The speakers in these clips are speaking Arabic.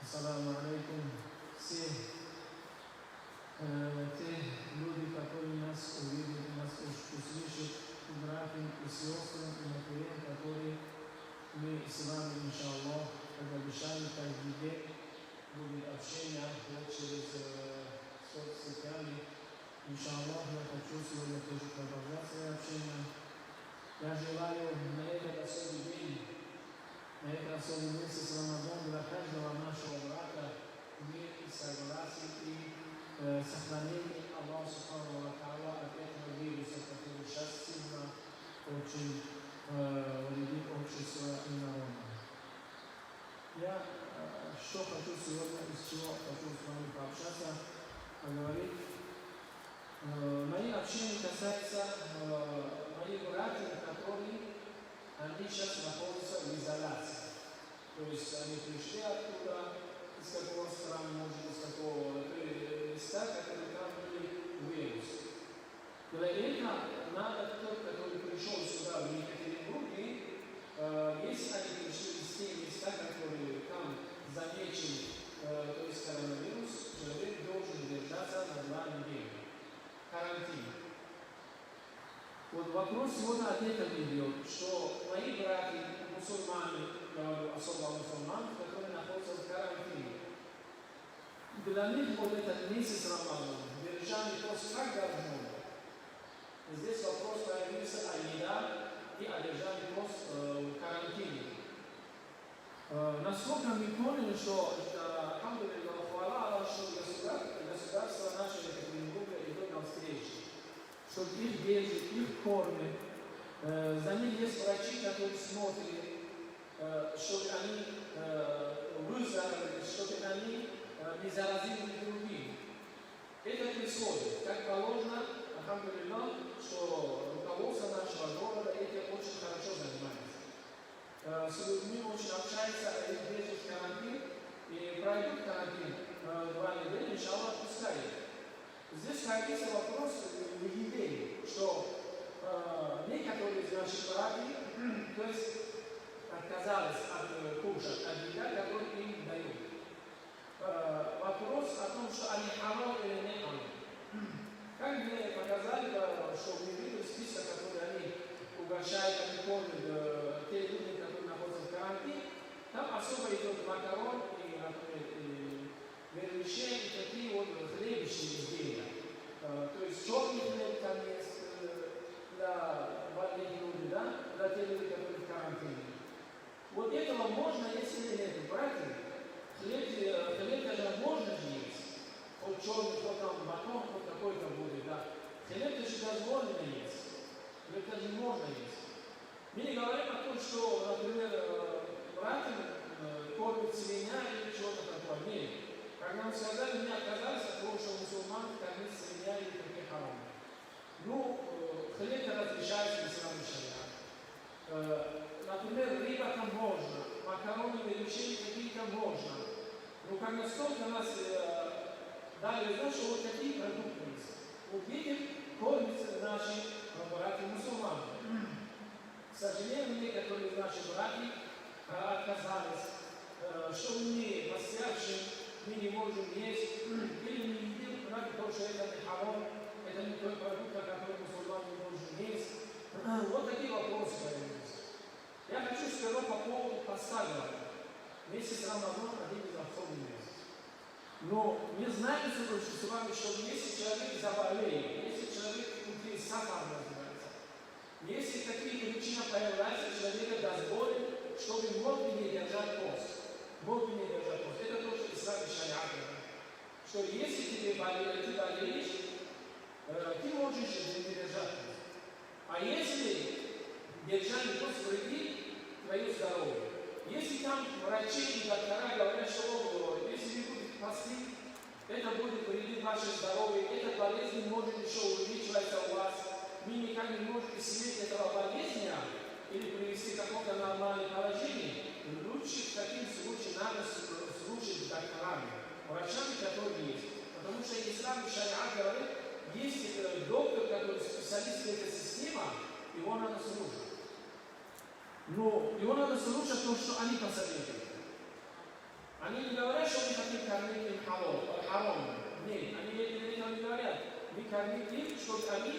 Ассаламу алейкум. Все те люди, которые нас увидят, нас услышат, братьям и сестрам, и матерям, которые мы с вами, иншаллах, как обещали, каждый день будет общение через соцсетями. Иншаллах, я хочу сегодня тоже продолжать свое общение. Я желаю на этот особый день, на этот особый месяц Рамадан для каждого нашего брата мир и согласие и сохранение Аллаха Субхану ва Тааля от этого вируса, который сейчас сильно очень вредит обществу и народу. Я что хочу сегодня, из чего хочу с вами пообщаться, поговорить. Мои общения касаются моих братьев, которые они сейчас находятся в изоляции. То есть они пришли оттуда, из какого страны, может, из какого места, которые там были вирусы. Для этого надо тот, который пришел сюда, в Екатеринбурге, если они пришли из тех места, которые там замечены, то есть коронавирус, человек должен держаться на 2 недели. Карантин. Вот вопрос сегодня от этого идет, что мои братья, мусульмане, особо мусульмане, которые находятся в карантине, для них вот этот месяц Рамадан, держание пост как должно. Здесь вопрос появился о еде и о держании пост в карантине. Насколько мы поняли, что алхамдулиллах, хвала Аллаху, что государство наше Екатеринбурга идет навстречу, что их держит, их кормят. За них есть врачи, которые смотрят, чтобы они выздоровели, чтобы они не заразили других. Это происходит. Как положено, алхамдулиллах, что руководство нашего города этим очень хорошо занимается. С людьми очень общается, их держит в карантин и пройдут карантин 2 недели, иншаллах, пускай. Здесь появился вопрос в еде, что некоторые из наших братьев, то есть отказались от кушать, от еды, которую им дают. Вопрос о том, что они халал или не халал. Как мне показали, что мы видели список, который они угощают, они кормят те люди, которые находятся в карантине, там особо идет макарон и, например, вермишель и такие вот хлебищные изделия. То есть черный хлеб там есть для больных людей, да? Для тех людей, которые в карантине. Вот этого можно, если нет, братья. Хлеб даже можно есть. Хоть черный, хоть там батон, хоть какой-то будет, да. Хлеб даже дозволено есть. Хлеб даже можно есть. Мы не говорим о том, что, например, братьям кормят свинья или что-то такое. Нет. Как нам сказали, мы отказались от того, что мусульман кормит свинья или такие харамы. Ну, хлеб разрешается в исламе шариат. Например, рыба там можно, макароны, вермишели какие-то можно. Но как настолько нас дали знать, что вот такие продукты есть. Вот этим кормятся наши братья мусульмане. К сожалению, некоторые из наших братьев отказались, что мы, постявшие, мы не можем есть, или не едим, потому что это не халал, это не тот продукт, который мусульман не должен есть. Вот такие вопросы появились. Я хочу сказать по поводу поста. Месяц Рамадан один из особенных месяцев. Но мы знаем с вами, что если человек заболеет, если человек внутри сахар называется, если такие причины появляются, человек дозволит, чтобы мог бы не держать пост. Мог бы не держать пост. Это то, что ислам шариат говорит. Что если ты болеешь, ты можешь не держать пост. А если держать пост вредит твое здоровье. Если там врачи и доктора говорят, что если вы будете постить, это будет вредить ваше здоровье, эта болезнь может еще увеличиваться у вас, вы никак не можете снять этого болезни или привести к какому-то нормальному положению, лучше в таким случаях надо слушать докторами, врачами, которые есть. Потому что ислам шариат говорит, есть доктор, который специалист в этой системе, его надо слушать. Но его надо слушать то, что они посоветуют. Они не говорят, что харам. Нет, они не говорят. Мы кормим их, чтобы они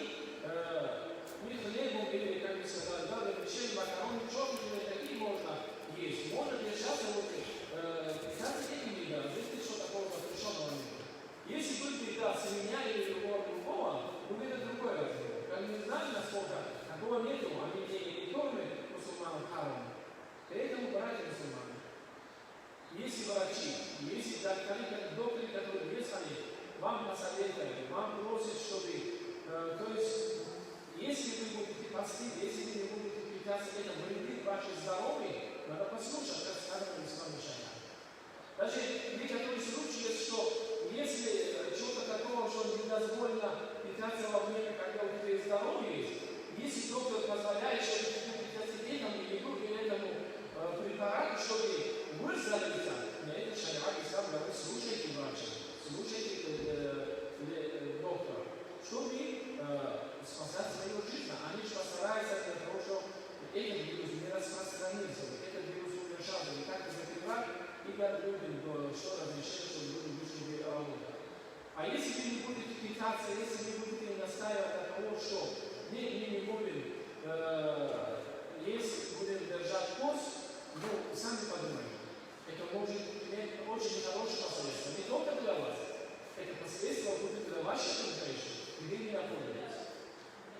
мы хлебом или, как вы сказали, да, запрещали макароны, черные, такие можно есть. Можно держаться вот питаться этими едами, здесь что такого запрещенного нет. Если будет питаться меня или другого, будет это другой разговор. Как мы знаем, насколько такого нету, они не кормят мусульман харам. Поэтому, братья мусульмане, если врачи, если докторы, которые есть, вам посоветуют, вам просят, чтобы, то есть, если вы будете постить, если вы не будете питаться этим, вредит ваше здоровье, надо послушать, как сказано в исламе шариате. Даже некоторые случаи, что если что-то такого, что недозволено питаться во время, когда у тебя здоровье есть, если доктор позволяет, чтобы ты питаться этому еду или этому препарату, чтобы выздороветь, на это шариат ислам говорит, слушайте врача, слушайте доктора, чтобы спасать свою жизнь. Они же постараются для того, чтобы этот вирус не распространился, этот вирус удержался, и как закрывать, и дать людям, что разрешить, чтобы люди вышли работать. А если вы не будете питаться, если вы будете настаивать на того, что мы не будем, если будем держать пост, ну, сами подумайте. Это может иметь очень хорошие последствия. Не только для вас. Это последствия будут для вашей конкретики, где вы находитесь.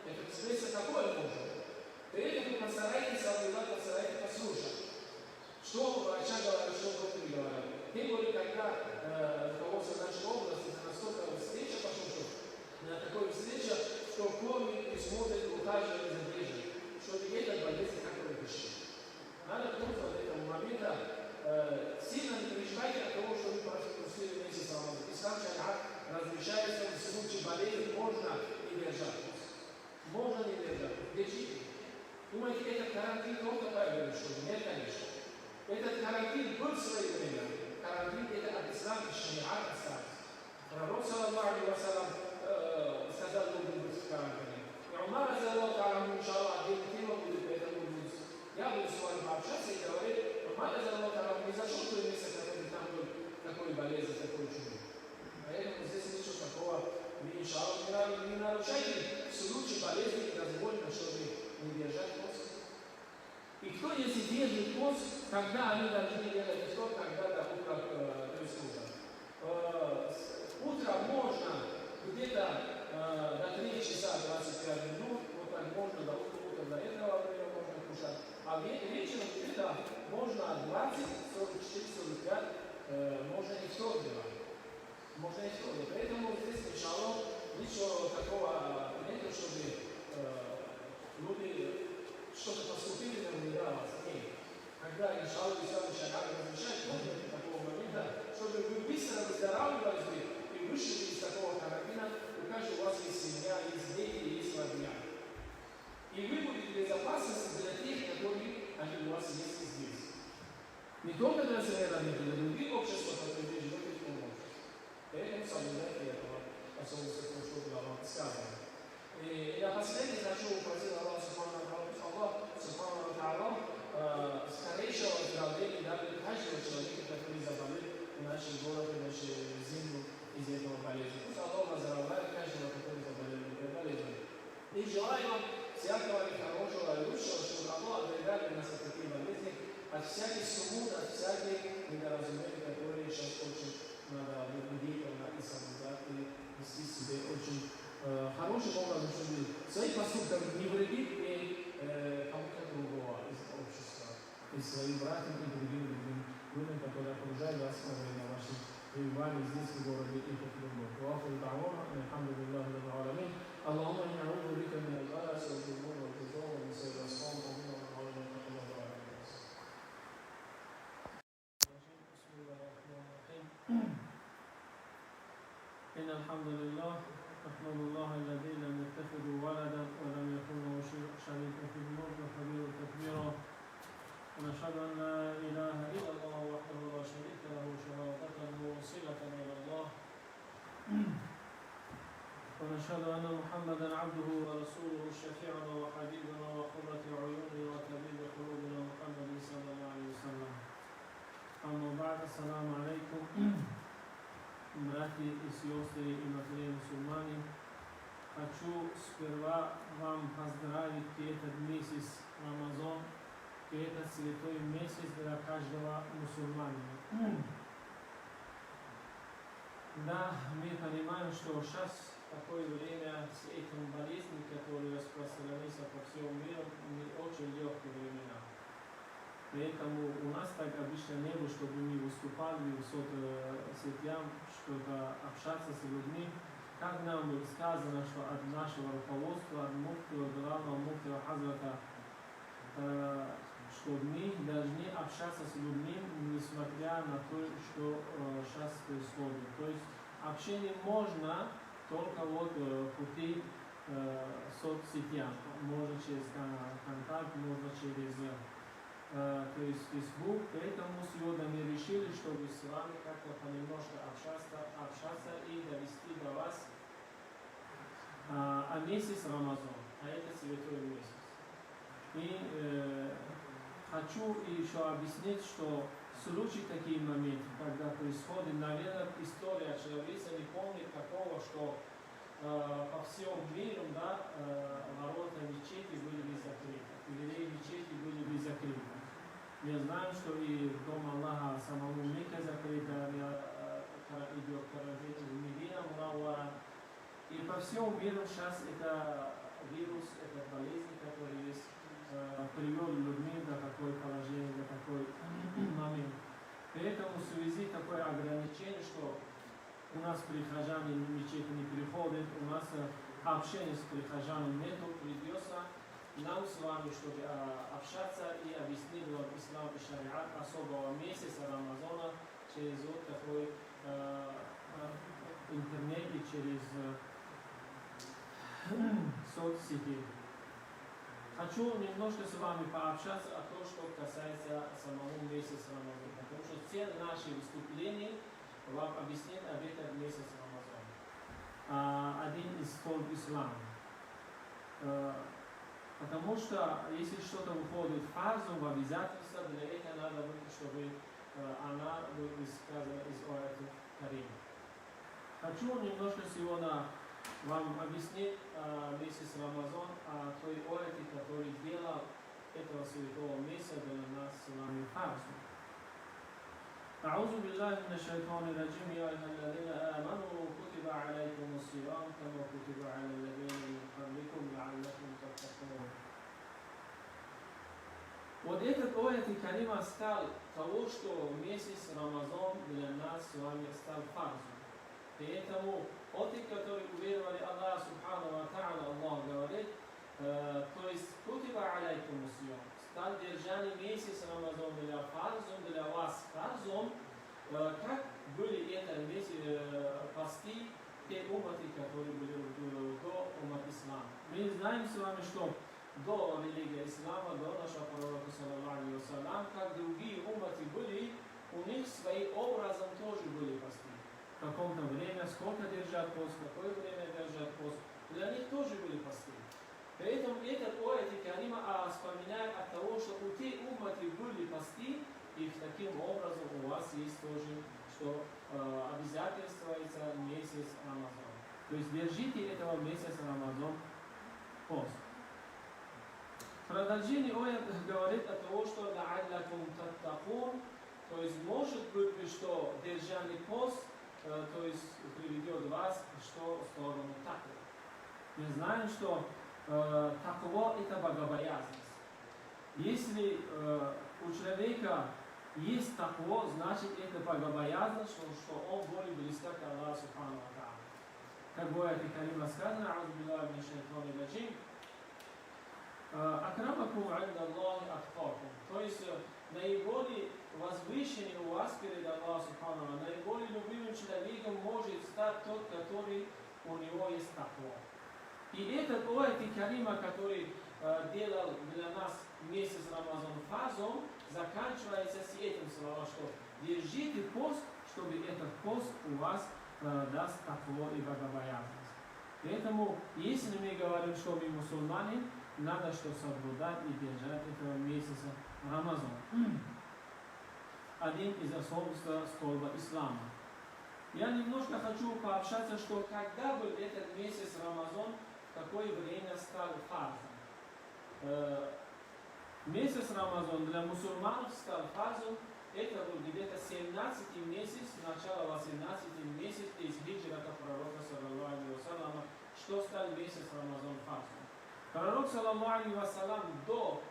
Это последствие какое может быть? Поэтому постарайтесь соблюдать, постарайтесь послушать. Что врача говорят, что доктор говорят. Тем более, когда руководство нашей области на настолько встреча пошла, что на такой встрече, что кормит и смотрит, ухаживает за держит, чтобы эта болезнь как-то решить. Надо просто от этого момента сильно не переживайте от того, что вы прошли месяц Рамазан. Ислам шариат разрешается в случае болезни, можно и держать. Можно не держать. Держите. Думаете, этот карантин только появился, что нет, конечно. Этот карантин был в свое время. Карантин это от ислама и шариата остался. Пророк, саллаллаху алейхи ва саллям, сказал людям быть в карантине. И Умар, разделал карантин, иншаллах, отдельная тема будет, поэтому будет. Я буду с вами пообщаться и говорить, Умар, разделал карантин, не зашел в то место, который там был такой болезнь, такой чудо. Поэтому здесь ничего такого, вы, иншаллах, не нарушайте в случае болезни, дозволено, чтобы не держать пост. И кто, если держит пост, когда они должны делать что, когда до утра, то есть утром можно где-то до 3 часа 25 минут, вот так можно до утра, до этого времени можно кушать. А вечером где-то можно от 20, 44, 45, можно и все делать. Можно и все делать. Поэтому здесь сначала ничего такого нет, чтобы люди что-то поступили на вас. Нет. Когда иншаллах ислам шариат разрешает, можно до такого момента, чтобы вы быстро выздоравливались и вышли из такого карантина, у каждого у вас есть семья, есть дети, есть родня. И вы будете в безопасности для тех, которые они у вас есть здесь. Не только для своей родни, для других обществ, которые вы живете в том обществе. Поэтому соблюдайте этого, особенно то, что было вам сказано. И напоследок хочу попросить Аллаха Субхану ва Тааля скорейшего выздоровления даже каждого человека, который заболел в нашем городе, в нашей земле из этого болезни. Пусть Аллах оздоровляет каждого, который заболел этой болезнью. И желаю вам всякого хорошего и лучшего, чтобы Аллах оберегал нас от таких болезней, от всяких суммут, от всяких недоразумений, которые сейчас очень надо бдительно и соблюдать и вести себе очень хорошим образом, чтобы свои поступки не вредить и кому-то другого из общества, и своим братьям и другим людям, которые окружают вас во время ваших пребываний здесь, в городе и по Крыму. وآخر دعوانا أن الحمد لله رب العالمين. اللهم إني أعوذ بك من البأس والجنون والجوع ومن سوء الأسقام ومن الأمراض ومن الله عليه وسلم. بسم الله الرحمن الرحيم. إن الحمد لله نحمد الله الذي لم يتخذ ولدا ولم يكن له شريك في الملك وكبير تكبيرا ونشهد أن لا إله إلا الله وحده لا شريك له شهادة موصلة إلى الله ونشهد أن محمدا عبده ورسوله شفيعنا وحبيبنا وقرة عيوننا وطبيب قلوبنا محمد صلى الله عليه وسلم. أما بعد السلام عليكم братья и сестры и матерые мусульмане, хочу сперва вам поздравить этот месяц Рамазан, этот святой месяц для каждого мусульманина. Да, мы понимаем, что сейчас такое время с этим болезнью, которые распространились по всему миру, не очень легкие времена. Поэтому у нас так обычно не было, чтобы мы выступали в соцсетях, что-то общаться с людьми. Как нам было сказано, что от нашего руководства, от главного муфтия Хазрата, что мы должны общаться с людьми, несмотря на то, что сейчас происходит. То есть общение можно только вот пути соцсетях. Можно через контакт, можно через то есть Facebook. Поэтому сегодня мы решили, чтобы с вами как-то понемножку общаться и довести до вас месяц Рамазан, это святой месяц. И хочу еще объяснить, что случаи такие моменты, когда происходит, наверное, история человека не помнит такого, что по всему миру, да, ворота мечети были закрыты, двери мечети были закрыты. Мы знаем, что и дом Аллаха самому Мекке закрыто, идет карантин в Медине Мунаввара. И по всему миру сейчас это вирус, это болезнь, который есть, привел людьми до такой положения, до такой момент. Поэтому в связи такое ограничение, что у нас прихожане в мечети не приходят, у нас общения с прихожанами нету, придется нам с вами, чтобы общаться и объяснить вам ислам и шариат особого месяца Рамазана через вот такой интернет и через соцсети. Хочу немножко с вами пообщаться о том, что касается самого месяца Рамазана, потому что все наши выступления вам объяснят об этом месяце Рамазана. Один из столб ислама. Потому что если что-то выходит в фазу, в обязательство, для этого надо, чтобы она была сказана из Аята Карима. Хочу немножко сегодня вам объяснить месяц Рамазан, о той аяте, который делал этого святого месяца для нас с вами фазу. أعوذ بالله من الشيطان الرجيم يا أيها الذين آمنوا كتب عليكم الصيام كما كتب على الذين من قبلكم لعلكم تتقون. Вот этот аят Карима стал того, что месяц Рамазан для нас с вами стал фарзом. Поэтому те, которые уверовали Аллах Субхану ва Та'аля, Аллах говорит, то есть кутиба алейкум усьям, стал держание месяца Рамазан для фарзом, для вас фарзом, как были это посты те умматы, которые были до уммат ислама. Мы знаем с вами, что до религии ислама, до нашего пророка, саллаллаху алейхи ва саллям, как другие умматы были, у них своим образом тоже были посты. В каком-то время, сколько держат пост, в какое время держат пост, для них тоже были посты. Поэтому этот аят Карима вспоминает от того, что у тех умматы были посты, и таким образом у вас есть тоже, что обязательствуется месяц Рамазан. То есть держите этого месяца Рамазан пост. Продолжение аят говорит о том, что ла'аллакум таттакун, то есть может быть, что держание пост, то есть приведет вас что в сторону таквы. Мы знаем, что таква это богобоязненность. Если у человека есть таква, значит это богобоязненность, что он более близко к Аллаху Субхану ва Та'аля. Как в аяте Карима сказано, а'узу биллахи минаш шайтанир раджим, Акрамакум инда Аллахи атқакум. То есть наиболее возвышенный у вас перед Аллахом Субхану, наиболее любимым человеком может стать тот, который у него есть таква. И этот аят Карима, который делал для нас месяц Рамазан фазом, заканчивается с этим словом, что держите пост, чтобы этот пост у вас даст таква и богобоязненность. Поэтому, если мы говорим, что мы мусульмане, надо что соблюдать и держать этого месяца Рамазан. Один из основ столба ислама. Я немножко хочу пообщаться, что когда был этот месяц Рамазан, какое время стал фарзом. Месяц Рамазан для мусульманов стал фарзом, это был где-то 17 месяц, начало 18 месяц из хиджрата пророка, саллаллаху алейхи вассаляма, что стал месяц Рамазан фарзом. Пророк, саллаллаху алейхи вассалям, до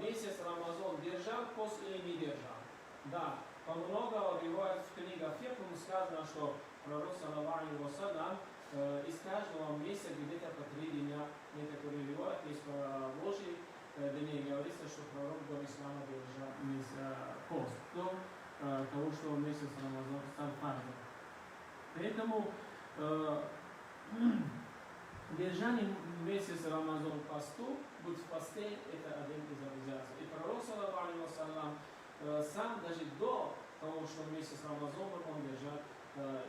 месяца Рамазан держал пост или не держал? Да, по много риваят в книгах фикх сказано, что пророк, саллаллаху алейхи вассалям, из каждого месяца где-то по 3 дня, некоторые риваят, есть Божий дней говорится, что пророк до ислама держал пост, до того, что месяц Рамазан стал фарзом. Поэтому держание месяца Рамазан посту, быть в посте, это один из обязательств. И пророк, саллаллаху алейхи вассалям, сам даже до того, что месяц Рамазан он держал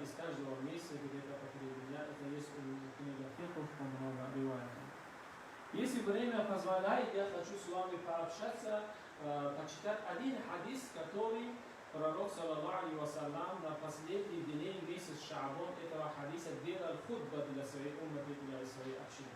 из каждого месяца где-то по 3 дня. Это есть в книгах фикх много риваятов. Если время позволяет, я хочу с вами пообщаться, почитать один хадис, который пророк, саллаллаху алейхи вассалям, на последний день месяц Шаабан этого хадиса делал хутба для своей умматы, для своей общины.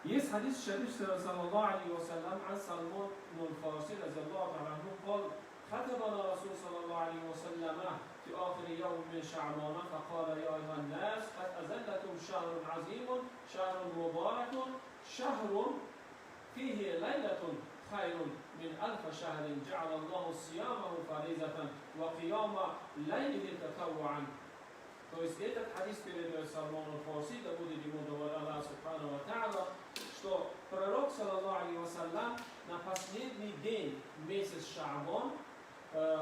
Есть хадис шариф, саллаллаху алейхи вассалям, عن سلمان الفارسي رضي الله تعالى عنه قال خطبنا رسول صلى الله عليه وسلم في آخر يوم من شعبان فقال يا أيها الناس قد أزلكم شهر عظيم شهر مبارك شهر فيه ليلة خير من 1000 شهر جعل الله صيامه فريضة وقيام ليله تطوعا. То есть этот хадис передает Сальман аль-Фарси, да будет ему доволен Аллах Субхану ва Та'аля, что пророк, саллаллаху алейхи вассалям, на последний день месяц Шаабан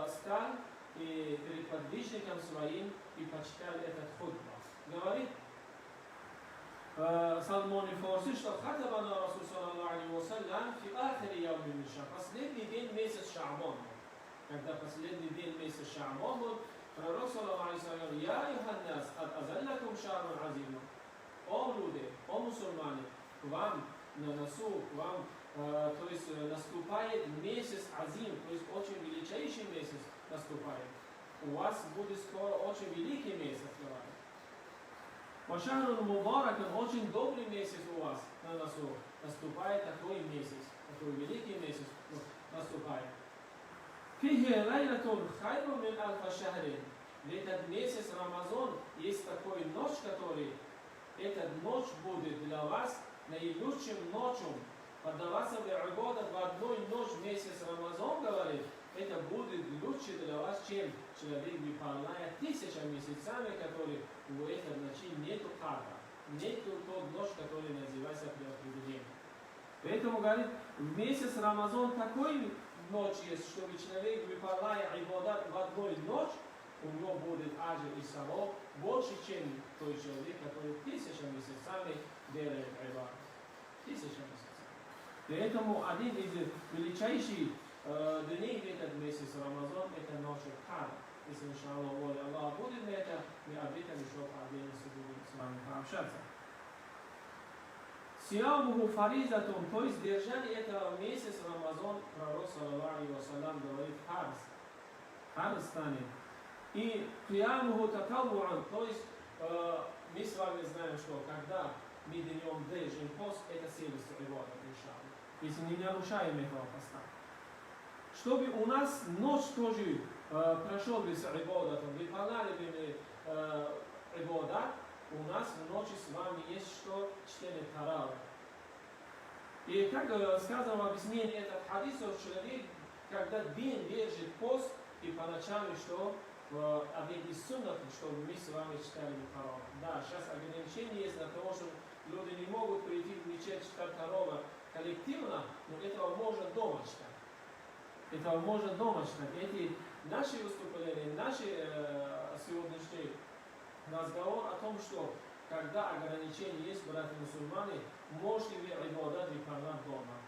стал перед подвижником своим и почитал этот хутба. Говорит Сальман аль-Фарси, что хатабана Расул саллаллаху алейхи вассалям фи ахири яуми мин Шаабан, последний день месяц Шаабан. Когда последний день месяца Шаабан был, пророк, саллаллаху алейхи вассалям, я Йоханнас, ад азаллакум шарун азим. О люди, о мусульмане, к вам на носу, к вам, то есть наступает месяц азим, то есть очень величайший месяц наступает. У вас будет скоро очень великий месяц, говорит. Вашарун мубарак, очень добрый месяц у вас на носу. Наступает такой месяц, такой великий месяц наступает. Фихе лайлатун хайру мин альфа шахрин. В этот месяц Рамазан есть такой ночь, который, эта ночь будет для вас наилучшим ночью. Поддаваться в ибадат в одной ночь месяц Рамазан, говорит, это будет лучше для вас, чем человек выполняет 1000 месяцами, которые в этой ночи нету кадра. Нету тот ночь, который называется преопределение. Поэтому, говорит, в месяц Рамазан такой ночь есть, чтобы человек, выполняя ибадат в одной ночь, у него будет аджир и саваб больше, чем тот человек, который 1000 месяцами делает ибадат. 1000 месяцев. Поэтому один из величайших дней в этот месяц Рамазан – это ночь Кадр. Если, иншаллах, воля Аллаха будет на это, мы об этом еще по отдельности будем с вами пообщаться. Сиямуху фаризатун, то есть держание этого месяца Рамазан, пророк, саллаллаху алейхи вассалям, говорит фарз. Фарз станет. И киямуху татавуан, то есть мы с вами знаем, что когда мы днем держим пост, это свидетельство ибадат, иншаллах. Если не нарушаем этого поста. Чтобы у нас ночь тоже прошел бы с ибадатом, выполняли бы ибадат, у нас в ночи с вами есть что? Чтение тарава. И как сказано в объяснении этого хадиса, человек, когда день держит пост, и по ночам что? Один из суннат, чтобы мы с вами читали тарава. Да, сейчас ограничение есть на то, что люди не могут прийти в мечеть читать тарава коллективно, но этого можно дома читать. Этого можно дома читать. Эти наши выступления, наши сегодняшние разговор о том, что когда ограничения есть, братья мусульмане, можете вы ибадат выполнять дома.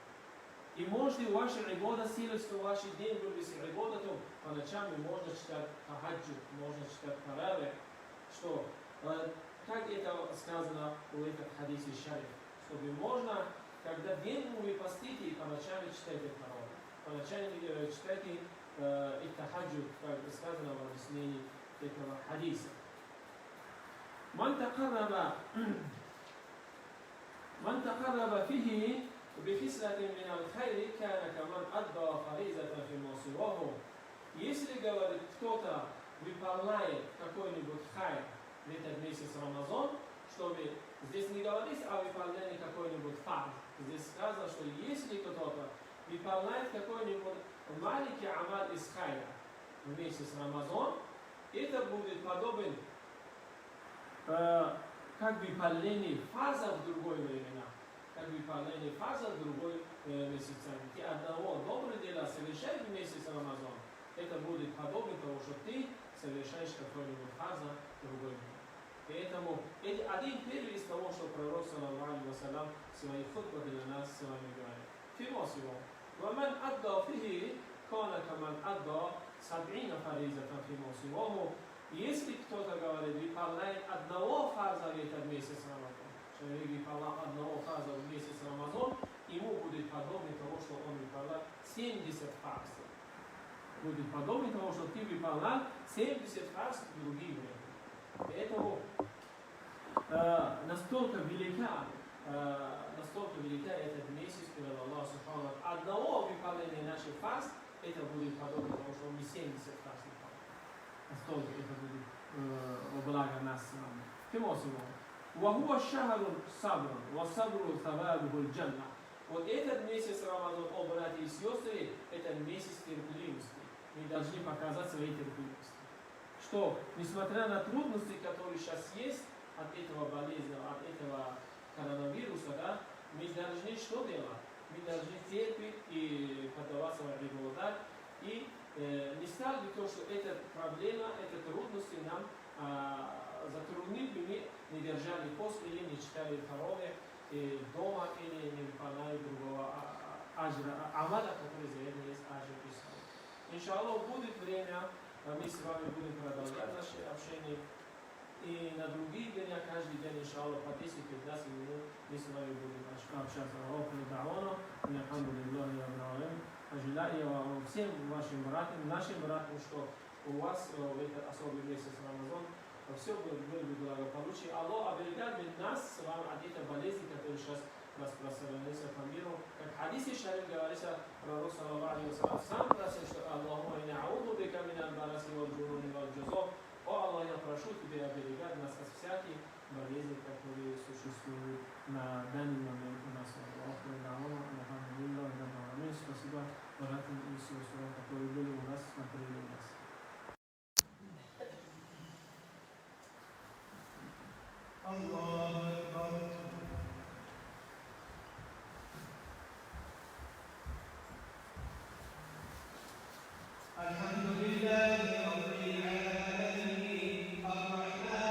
И можете ваши ибадат силиться, ваш день был с ибадатом, по ночам можно читать тахаджуд, можно читать таравих, что, как это сказано в этом хадисе шариф, чтобы можно, когда день вы постите, и по ночам читайте таравих, по ночам читайте и тахаджуд, как сказано в объяснении этого хадиса. من تقرب فيه بخصلة من الخير كان كمن أدى فريضة فيما سواه. Если, говорит, кто-то выполняет какой-нибудь хайр в этот месяц Рамазан, чтобы здесь не говорится о выполнении какой-нибудь фард. Здесь сказано, что если кто-то выполняет какой-нибудь маленький амаль из хайра в месяц Рамазан, это будет подобен как выполнение фаза в другое время. Как выполнение фаза в другой месяц. Ты одного доброго дела совершаешь в месяц Рамазан, это будет подобно тому, что ты совершаешь какой-нибудь фаза в другой день. Поэтому это один первый из того, что пророк саллаллаху алейхи ва саллям в своих хутбах для нас с вами говорит. Фима всего. ومن أدى فيه كان كمن أدى 70 فريضة فيما سواه. Если кто-то говорит, выполняет одного фаза в этот месяц Рамазан, человек выполнял одного фаза в месяц Рамазан, ему будет подобно тому, что он выполнял 70 фаз. Будет подобно тому, что ты выполнял 70 фаз в другие времена. Поэтому настолько велика этот месяц перед Аллахом Субхану. Одного выполнения наших фаз, это будет подобно тому, что мы 70 фаз выполняем. Настолько это будет благо нас с вами. Фимосимо. وهو الشهر الصبر والصبر ثوابه الجنة. Вот этот месяц Рамазан, о братья и сестры, это месяц терпеливости. Мы должны показать свои терпеливости. Что, несмотря на трудности, которые сейчас есть от этого болезни, от этого коронавируса, да, мы должны что делать? Мы должны терпеть и поддаваться в регулярность. И не стало бы то, что эта проблема, эти трудности нам затруднили, мы не держали пост или не читали Тарове дома или не выполняли другого амада, который за это есть ажр и сал. Иншаллах, будет время, мы с вами будем продолжать наше общение. И на другие дни, каждый день, иншаллах, по 10-15 минут мы с вами будем общаться. Желаю всем вашим братьям, нашим братьям, что у вас в этот особый месяц Рамазан все было бы благополучие. Аллах оберегает нас с вами от этой болезни, которая сейчас распространяется по миру. Как в хадисе шариф говорится, пророк саллаллаху алейхи ва саллям сам просил, что Аллахума инна а'уду бика миналь бараси валь джунуни валь джузов. О Аллах, я прошу тебя оберегать нас от всяких болезней, которые существуют на данный момент у нас. Спасибо братьям и сестрам, которые были у нас, смотрели у нас. Аллаху Акбар. Альхамдулиллахи Раббил Аламин, Ар-Рахманир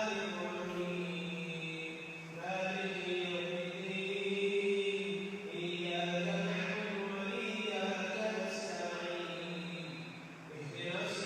Рахим, Малики Йавмиддин, Iyяка нa'буду ва iyяка наста'ин, Ихдинас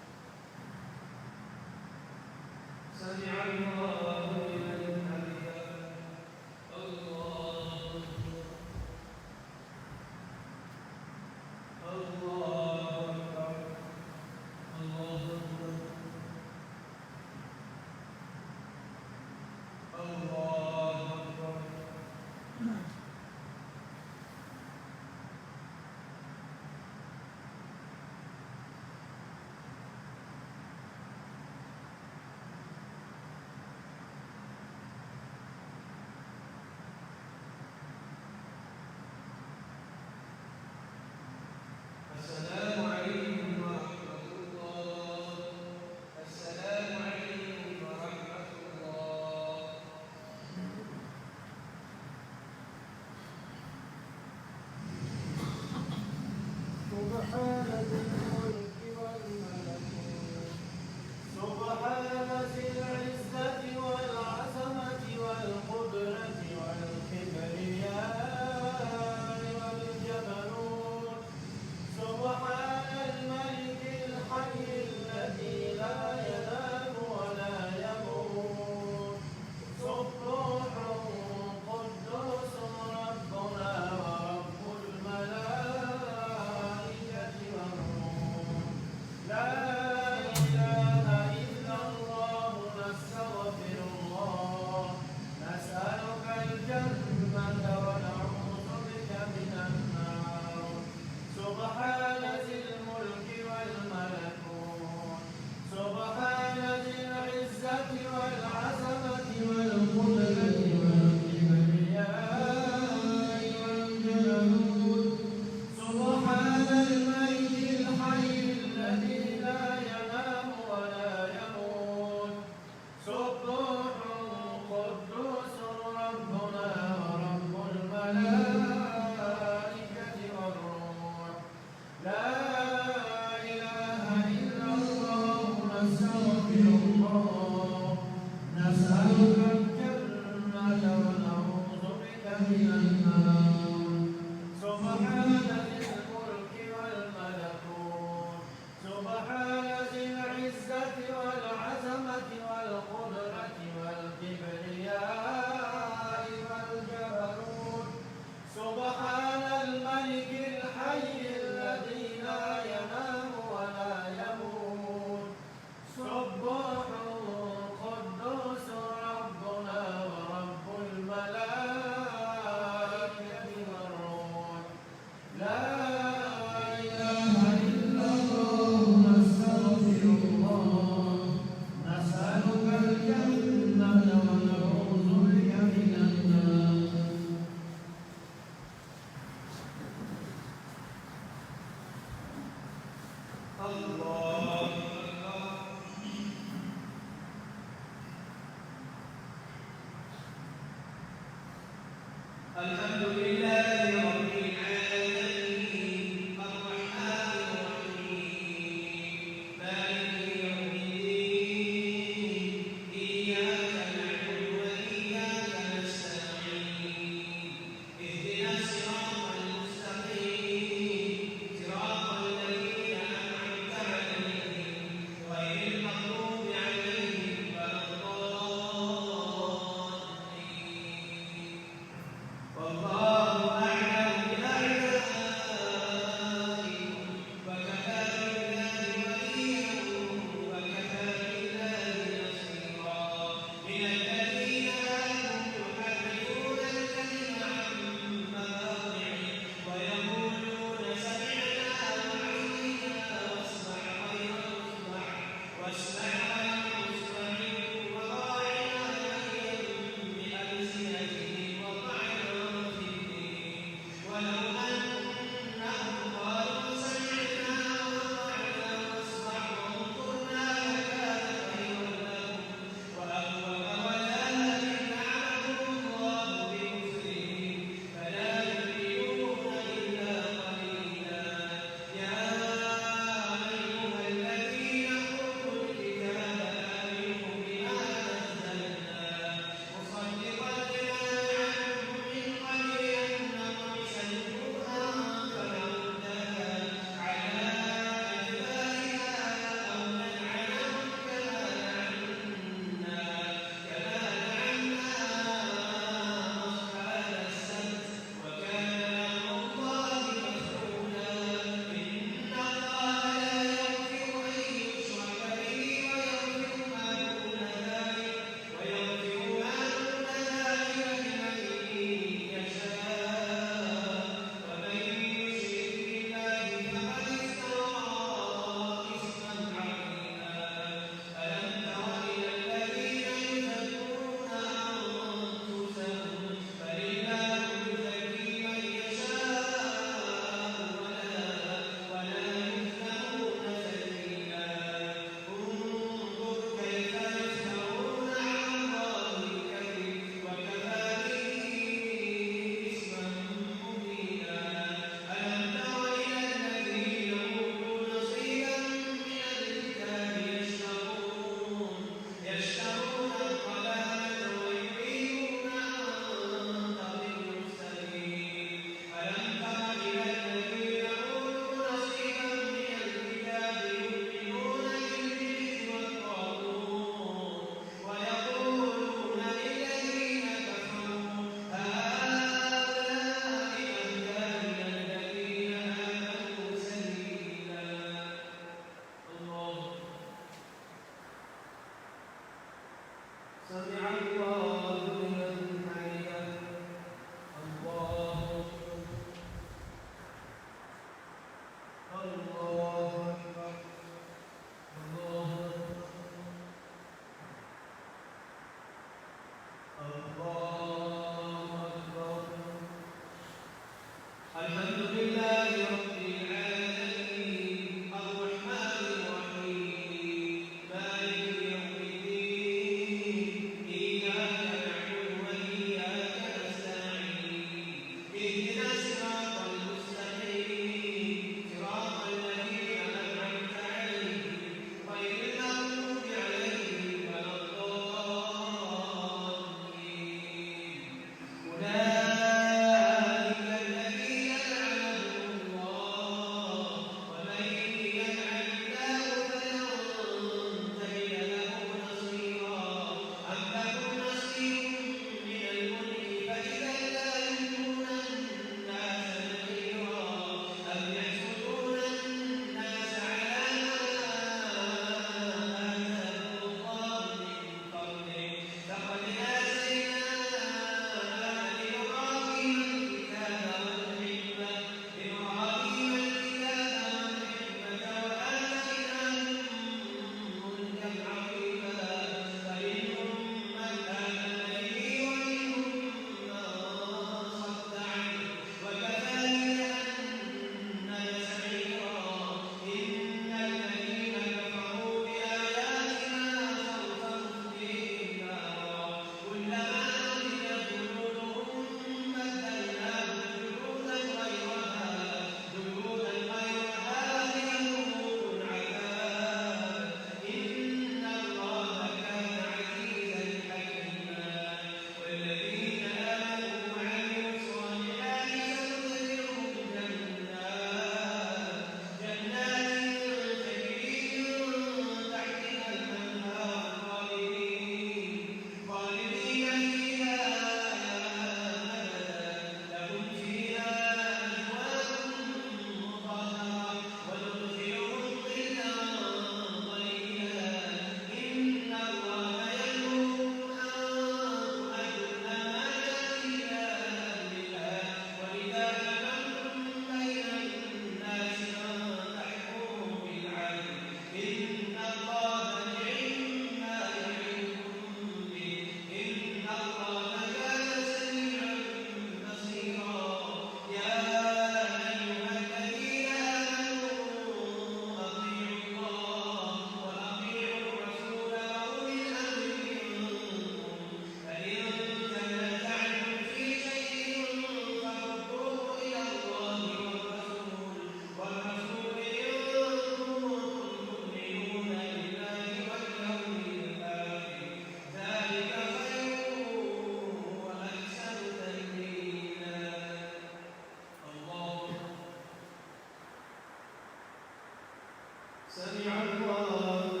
غير المغضوب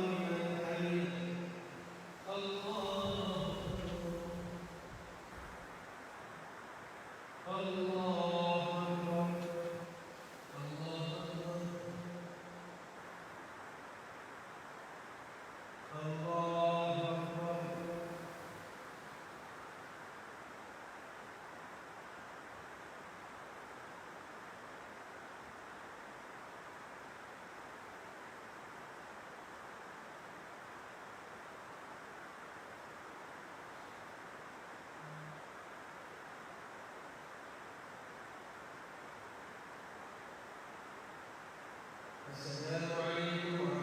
عليهم ولا الضالين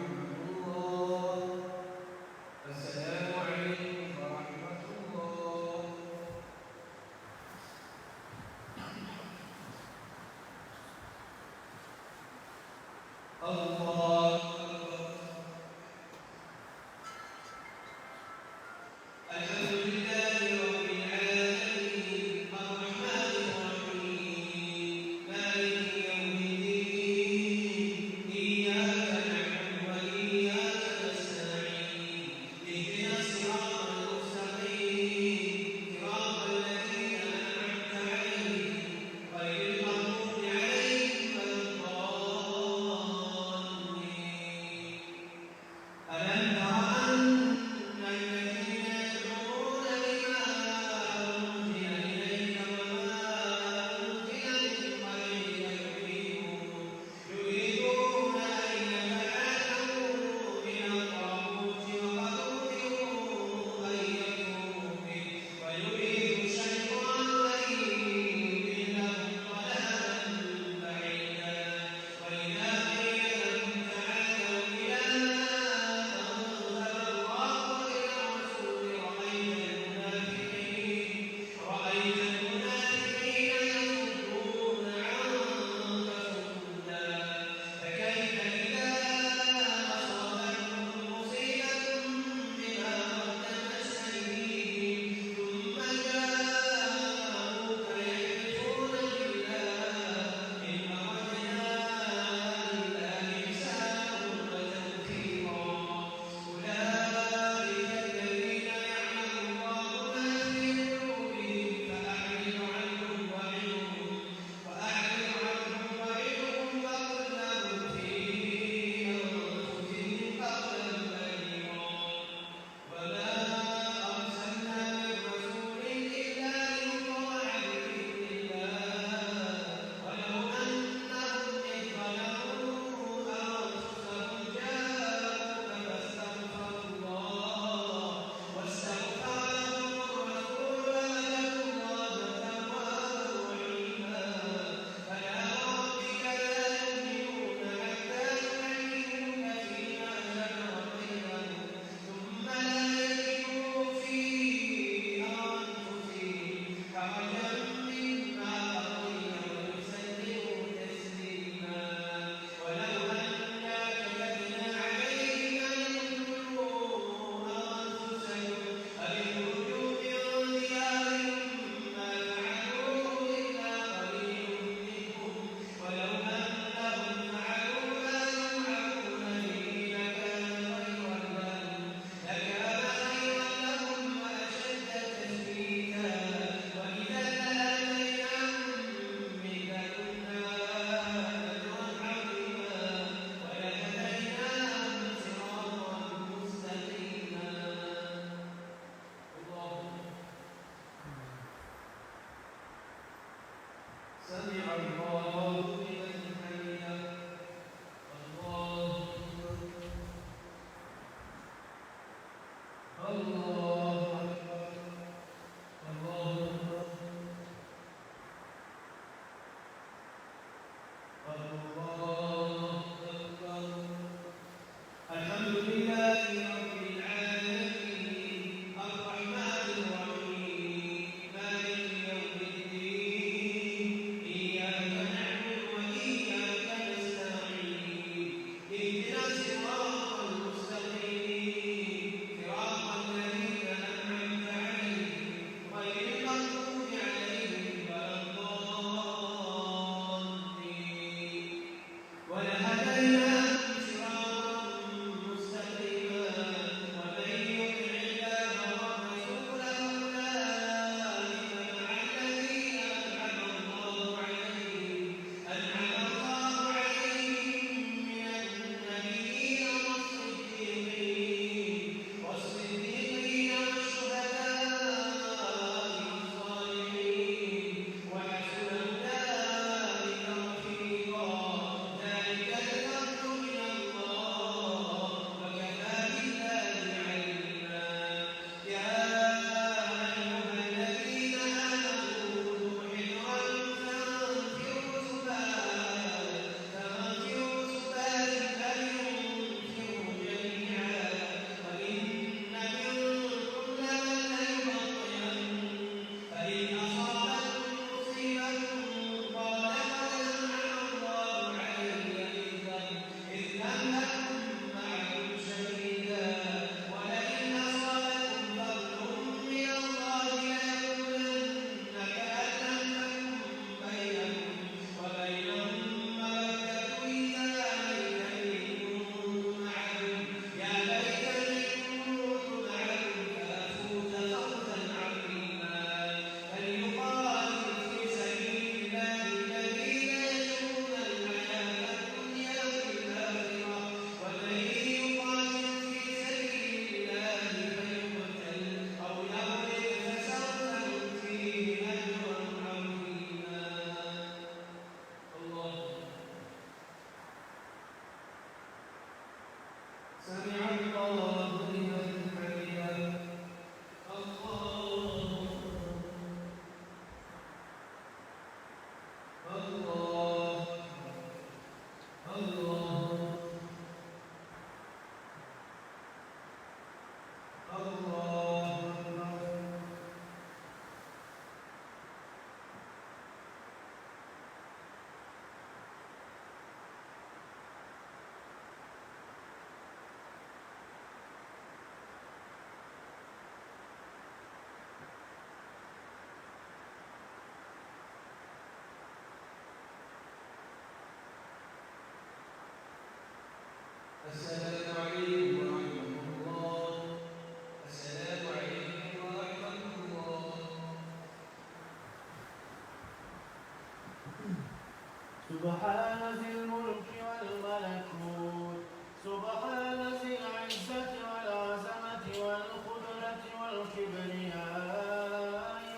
سبحان ذي الملك والملكوت سبحان ذي العزة والعظمة والقدرة والكبرياء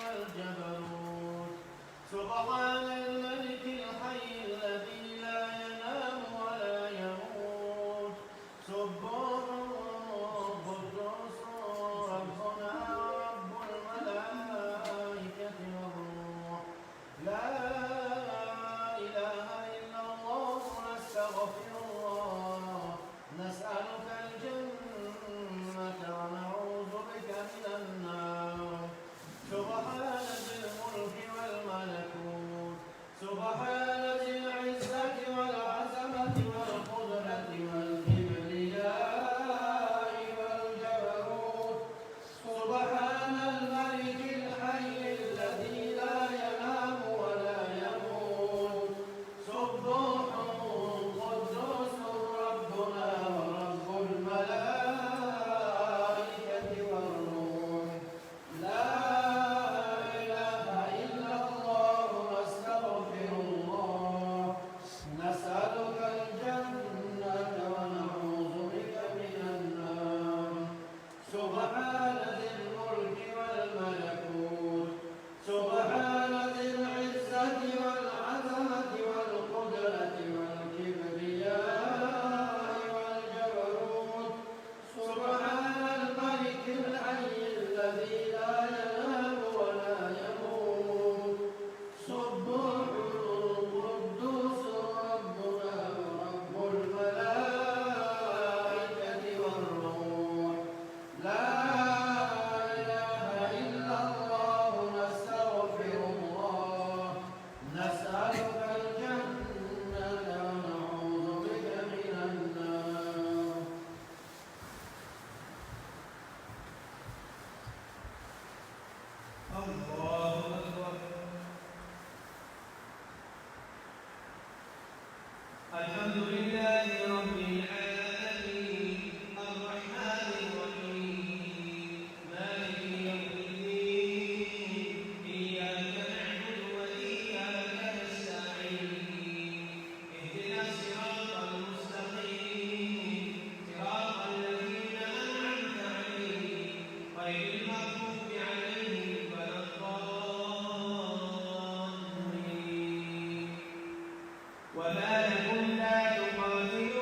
والجبروت سبحان الملك الحي الذي لا ينام ولا يموت سبوح قدوس ربنا ورب الملائكة والروح لا نستغفر الله نسألك الجنة ونعوذ بك من النار سبحان ذي الملك والملكوت سبحان ذي العزة والعظمة والقدرة والكبرياء والجبروت سبحان الملك الحي الذي لا ينام ولا يموت سبوح الحمد لله رب العالمين الرحمن الرحيم مالك يوم الدين إياك نعبد وإياك نستعين اهدنا الصراط المستقيم صراط الذين أنعمت عليهم غير المغضوب عليهم ولا الضالين وما لكم لا تقاتلون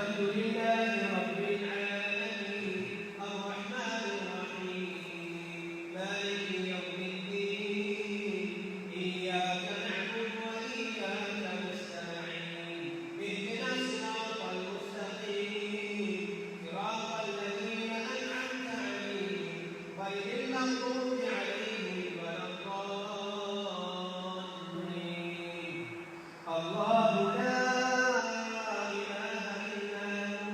الحمد لله رب العالمين الرحمن الرحيم مالك يوم الدين إياك نعبد وإياك نستعين اهدنا الصراط المستقيم صراط الذين أنعمت عليهم غير المغضوب عليهم ولا الضالين الله لا إله إلا هو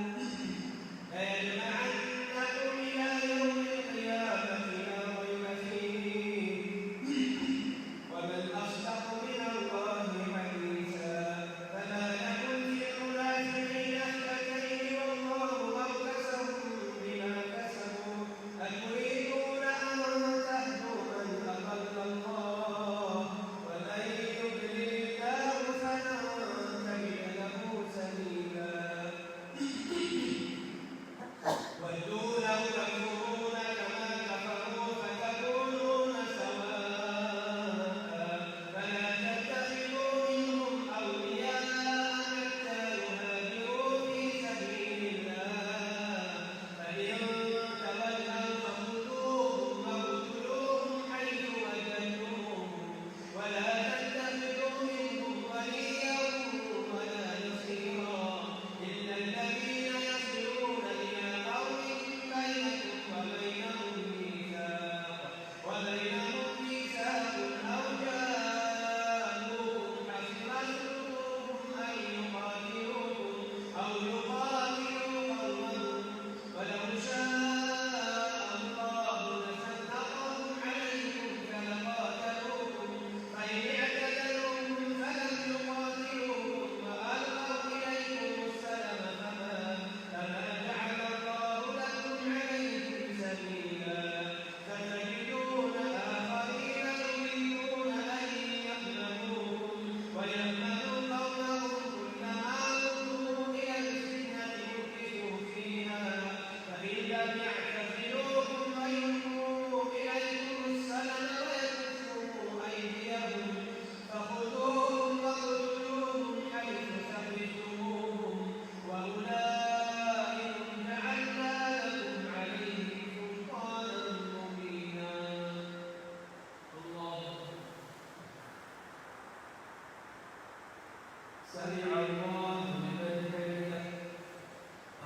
سمع الله لمن حمده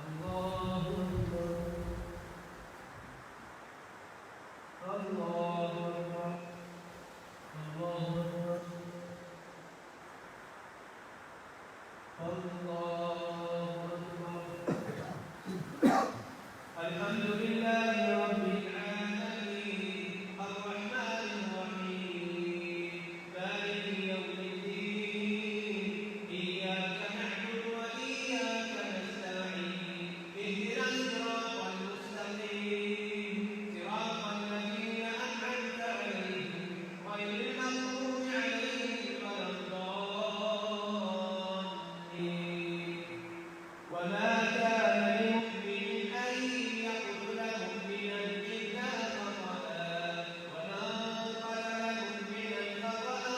الله أكبر الله أكبر الله أكبر الله أكبر الحمد لله رب العالمين الرحمن الرحيم مالك يوم الدين إياك نعبد وإياك نستعين اهدنا الصراط المستقيم صراط الذين أنعمت عليهم غير المغضوب عليهم ولا الضالين وما كان لمؤمن أن يقتل مؤمنا إلا خطأ ومن قتل مؤمنا خطأ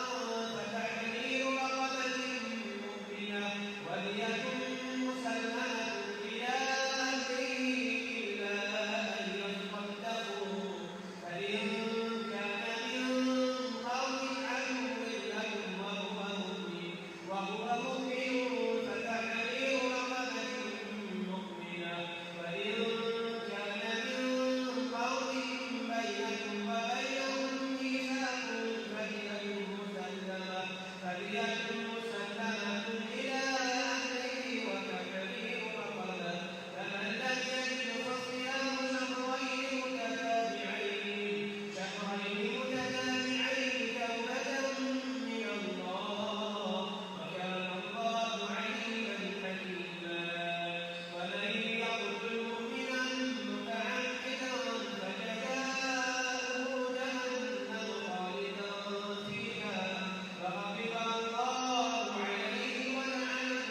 فتحرير رقبة مؤمنة ودية مسلمة إلى أهله إلا أن يصدقوا فإن كان من قوم عدو لكم وهو مؤمن فتحرير رقبة مؤمنة وإن كان من قوم بينكم وبينهم ميثاق فدية مسلمة إلى أهله وتحرير رقبة فمن لم يجد فصيام شهرين متتابعين توبة من الله وكان الله عليما حكيما ومن يقتل مؤمنا متعمدا فجزاؤه جهنم خالدا فيها وغضب الله عليه ولعنه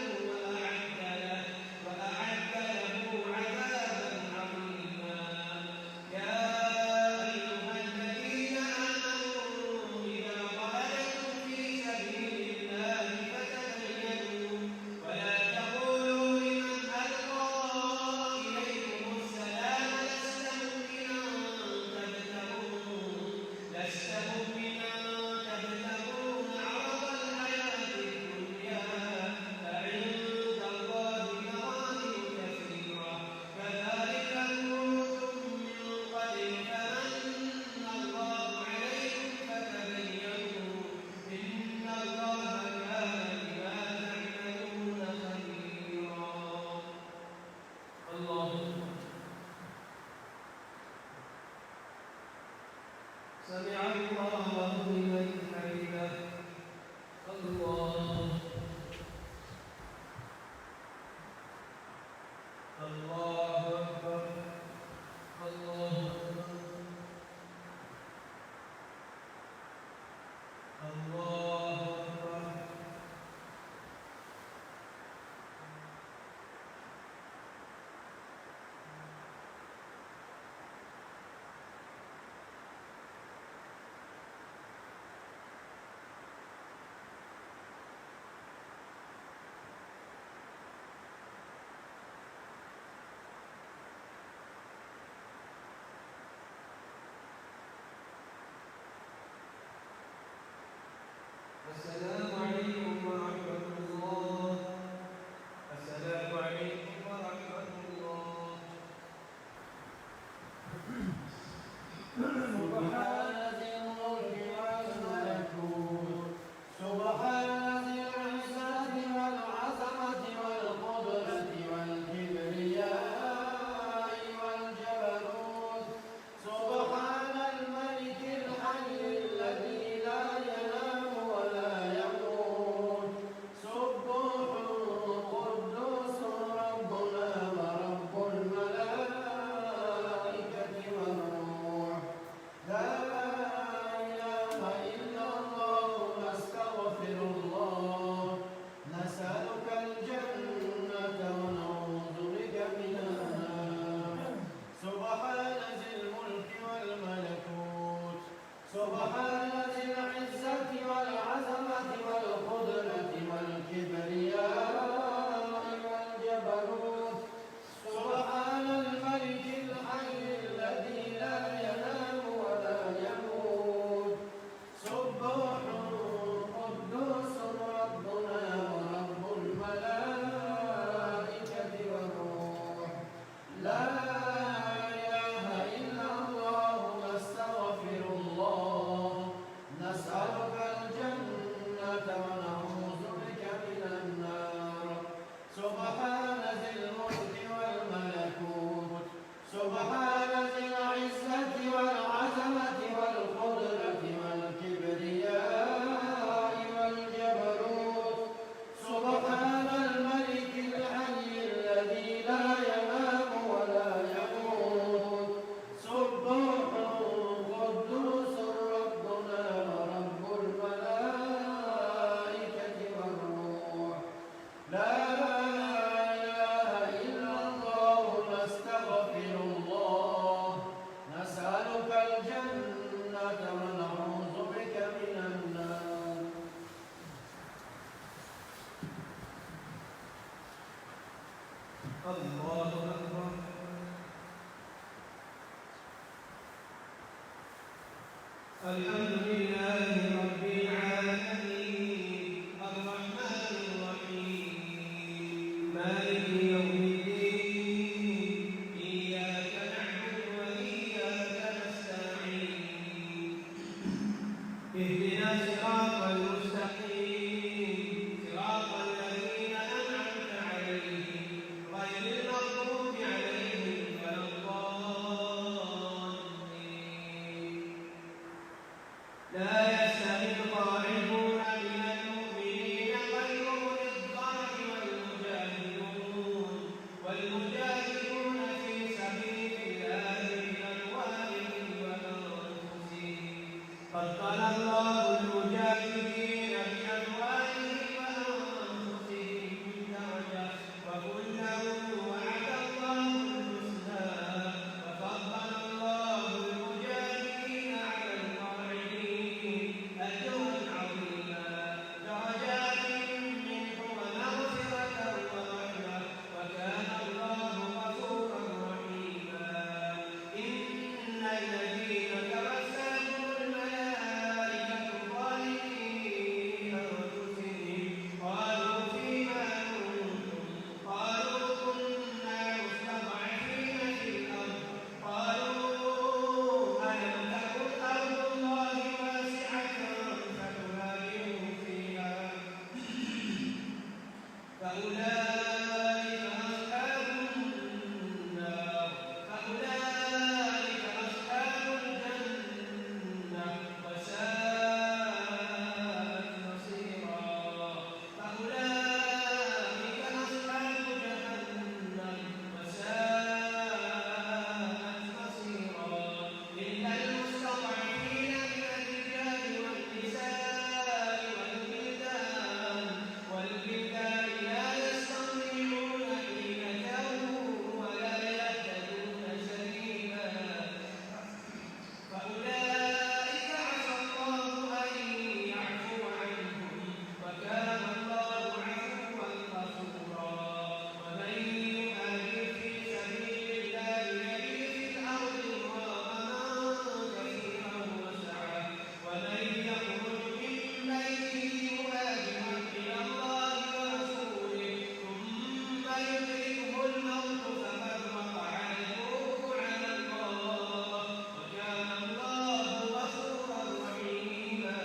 وأعد له عذابا عظيما يا أيها الذين آمنوا إذا ضربتم في سبيل الله فتبينوا ولا تقولوا لمن ألقى إليكم السلام لست مؤمنا تبتغون عرض الحياة الدنيا فعند الله مغانم كثيرة كذلك كنتم من قبل فمن الله عليكم فتبينوا إن الله كان بما تعملون خبيرا الله سمع الله لمن حمده الله الله أكبر الله أكبر الله أكبر السلام عليكم ورحمة الله السلام عليكم ورحمة الله سبحان ذي الملك والملكوت سبحان ذي العزة والعظمة والقدرة والكبرياء والجبروت سبحان الملك الحي الذي لا ينام ولا يموت سبوح قدوس ربنا ورب الملائكة والروح لا إله إلا الله نستغفر الله نسألك الجنة ونعوذ بك من النار سبحان ذي الملك والملكوت سبحان ذي العزة والعظمة والقدرة والكبرياء والجبروت سبحان الملك الحي الذي لا ينام ولا يموت سبوح قدوس ربنا ورب الحمد لله رب العالمين الرحمن الرحيم مالك يوم الدين إياك نعبد وإياك نستعين اهدنا الصراط المستقيم صراط الذين أنعمت عليهم غير المغضوب عليهم ولا الضالين لا يستوي القاعدون من المؤمنين غير أولي الضرر والمجاهدون في سبيل الله بأموالهم وأنفسهم فضل الله المجاهدين بأموالهم وأنفسهم درجة وكلا وعد الله الحسنى وفضل الله المجاهدين على القاعدين أجرا عظيما درجات منه ومغفرة ورحمة وكان الله غفورا رحيما إن الذين توفاهم الملائكة ظالمي أنفسهم قالوا فيما كنتم قالوا كنا مستضعفين في الأرض قالوا ألم تكن أرض الله واسعة فتهاجروا فيها فأولئك أصحاب النار فأولئك أصحاب الجنة وساءت مصيرا فأولئك أصحاب جهنم وساءت مصيرا إلا المستضعفين من الرجال والنساء والولدان لا يستطيعون حيلة ولا يهتدون سبيلا فأولئك عسى الله أن يعفو عنهم وكان الله عفوا غفورا ومن يهاجر في سبيل الله يجد في الأرض مراغما كثيرا وسعة ومن يخرج من بيته مهاجرا إلى الله ورسوله ثم يدركه الموت فقد وقع أجره على الله وكان الله غفورا رحيما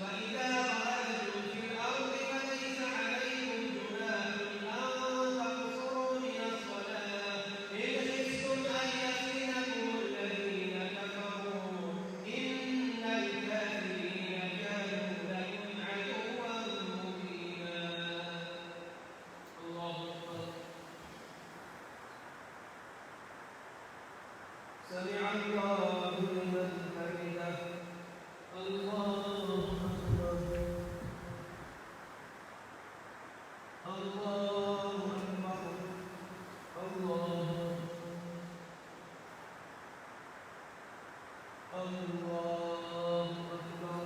وإذا ضربتم في الأرض فليس عليكم جناح أن تقصروا من الصلاة إن خفتم أن يفتنكم الذين كفروا إن الكافرين كانوا لكم عدوا مبينا الله أكبر سمع الله لمن حمده الله أكبر الله أكبر الله أكبر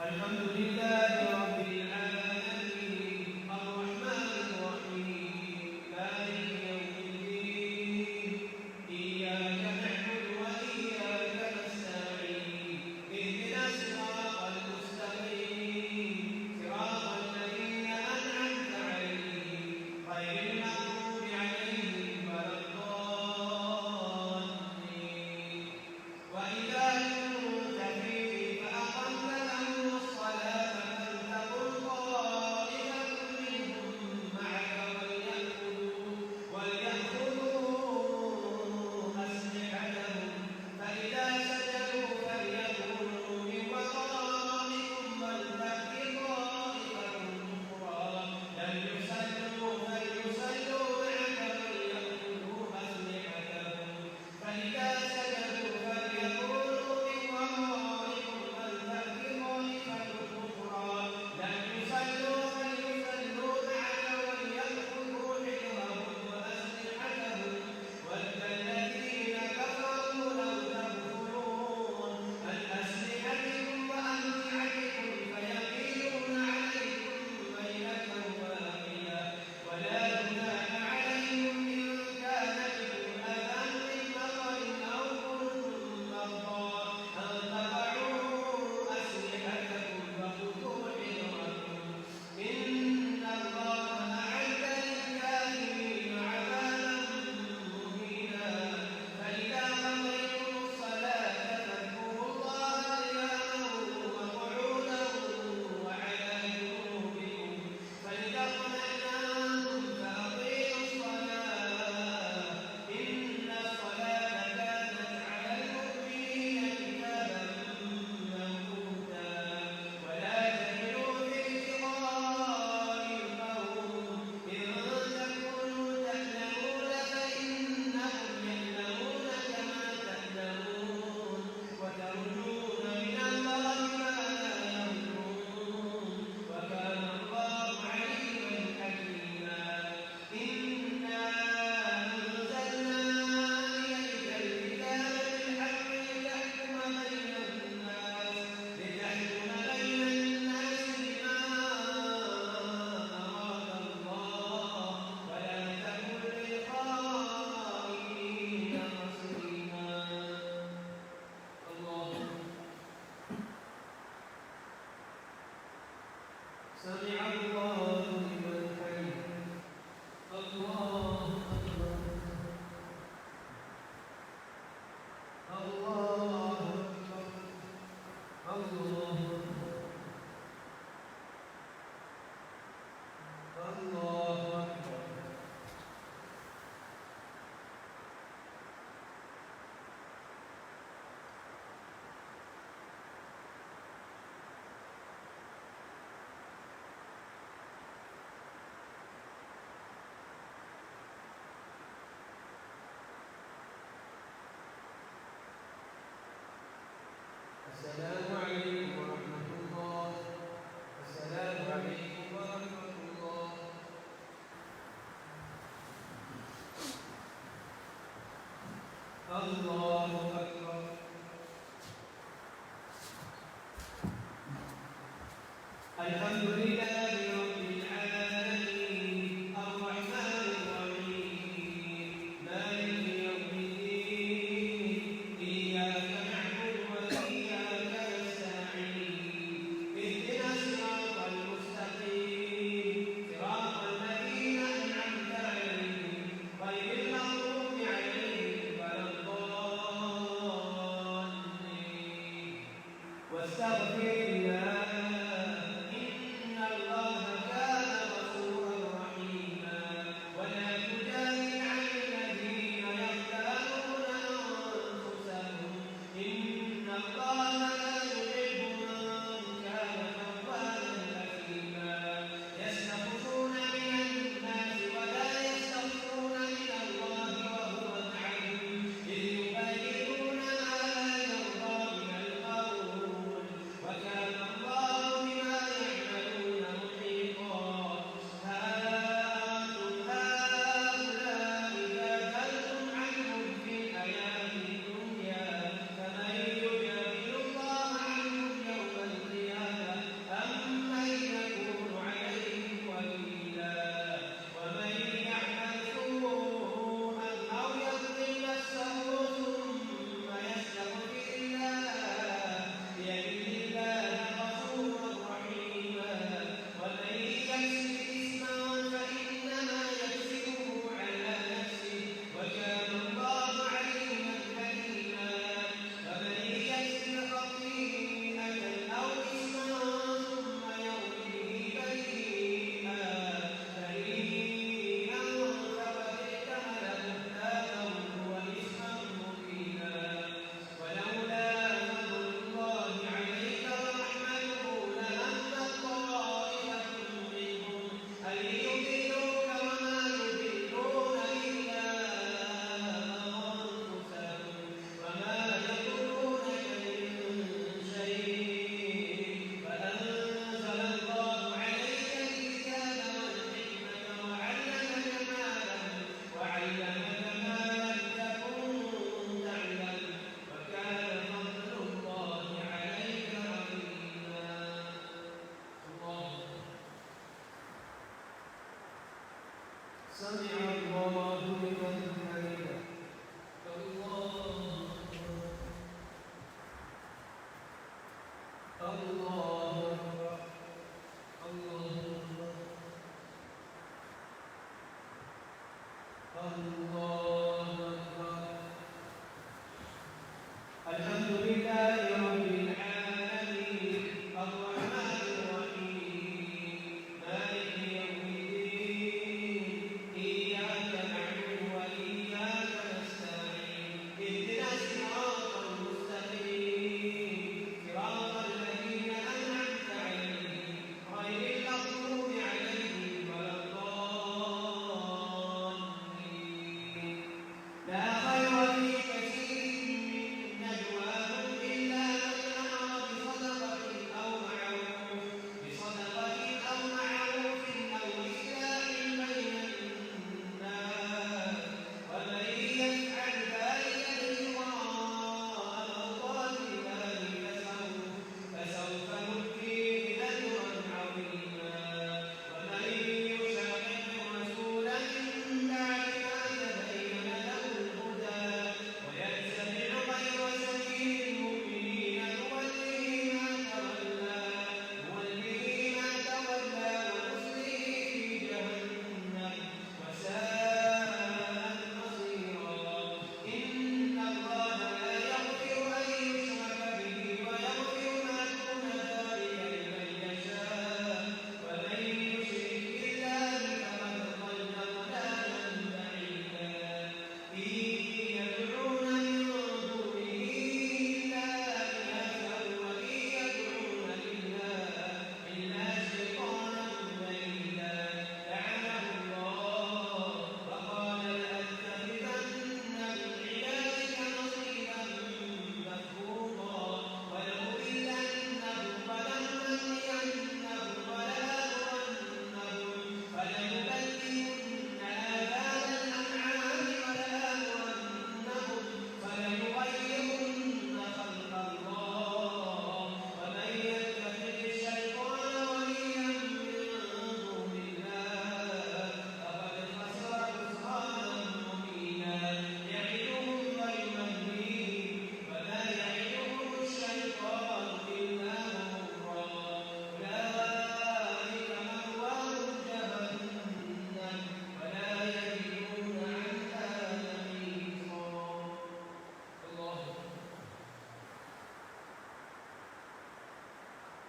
الحمد لله رب العالمين الرحمن الرحيم مالك يوم الدين إياك نعبد وإياك نستعين اهدنا الصراط المستقيم صراط الذين أنعمت عليهم غير المغضوب عليهم ولا الضالين وإذا كنت فيهم فأقمت لهم الصلاة السلام عليكم ورحمة الله. السلام عليكم ورحمة الله. الله أكبر. الحمد لله رب العالمين الرحمن الرحيم مالك يوم الدين إياك نعبد وإياك نستعين اهدنا الصراط المستقيم صراط الذين أنعمت عليهم غير المغضوب عليهم ولا الضالين واستغفر الله إن الله كان غفورا رحيما ولا تجادل عن الذين يختارون أنفسهم إن الله لا يحب من كان خوانا أثيما يستخفون من الناس ولا يستخفون من الله وهو معهم إذ يبيتون ما لا يرضى من القول وكان الله بما يعملون محيطا ها أنتم هؤلاء جادلتم عنهم في الحياة الدنيا فمن يجادل الله عنهم يوم القيامة أم من يكون عليهم وكيلا ومن يعمل سوءا أو يظلم نفسه ثم يستغفر الله يجد الله غفورا رحيما ومن يكسب إثما فإنما يكسبه على نفسه وكان الله عليما حكيما ومن يكسب خطيئة أو إثما ثم يرم به بريئا فقد احتمل بهتانا وإثما مبينا ولولا فضل الله عليك ورحمته لهم طائفة منهم أن يضلوك وما يضلون إلا أنفسهم وما يضرونك من شيء فأنزل الله عليك الكتاب والحكمة وعلمك ما لم تكن تعلم وكان فضل الله عليك عظيما. الله سمع الله لمن حمده. الله الله أكبر. الله أكبر. الحمد لله رب العالمين الرحمن الرحيم مالك يوم الدين إياك نعبد وإياك نستعين اهدنا الصراط المستقيم صراط الذين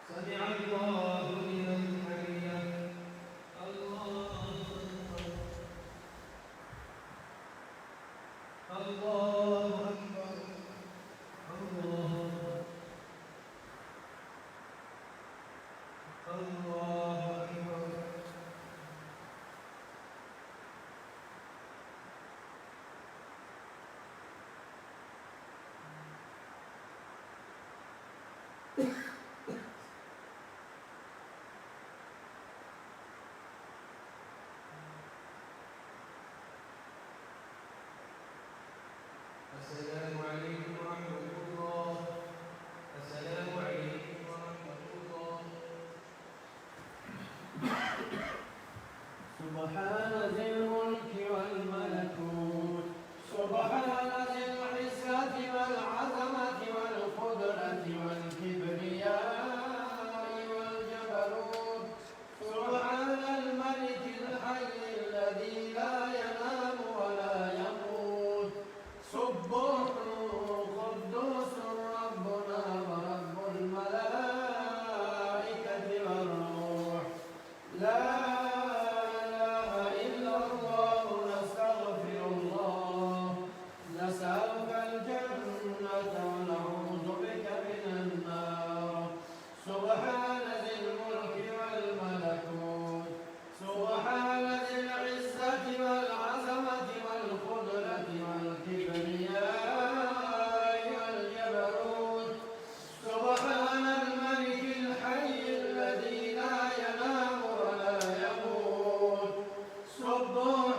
سمع الله لمن حمده الله أكبر الله أكبر الله أكبر السلام عليكم ورحمة الله السلام عليكم ورحمة الله سبحان ذي الملك والملكوت سبحان ذي العزة والعظمة والقدرة والكبرياء والجبروت سبحان الملك الحي الذي لا ينام ولا يموت سبوح قدوس ربنا ورب الملائكة والروح لا إله إلا الله نستغفر الله نسألك الجنة ونعوذ بك من النار سبحان ذي الملك والملكوت سبحان ذي العزة والعظمة والقدرة والكبرياء والجبروت سبحان الملك الحي الذي لا ينام ولا يموت سبوح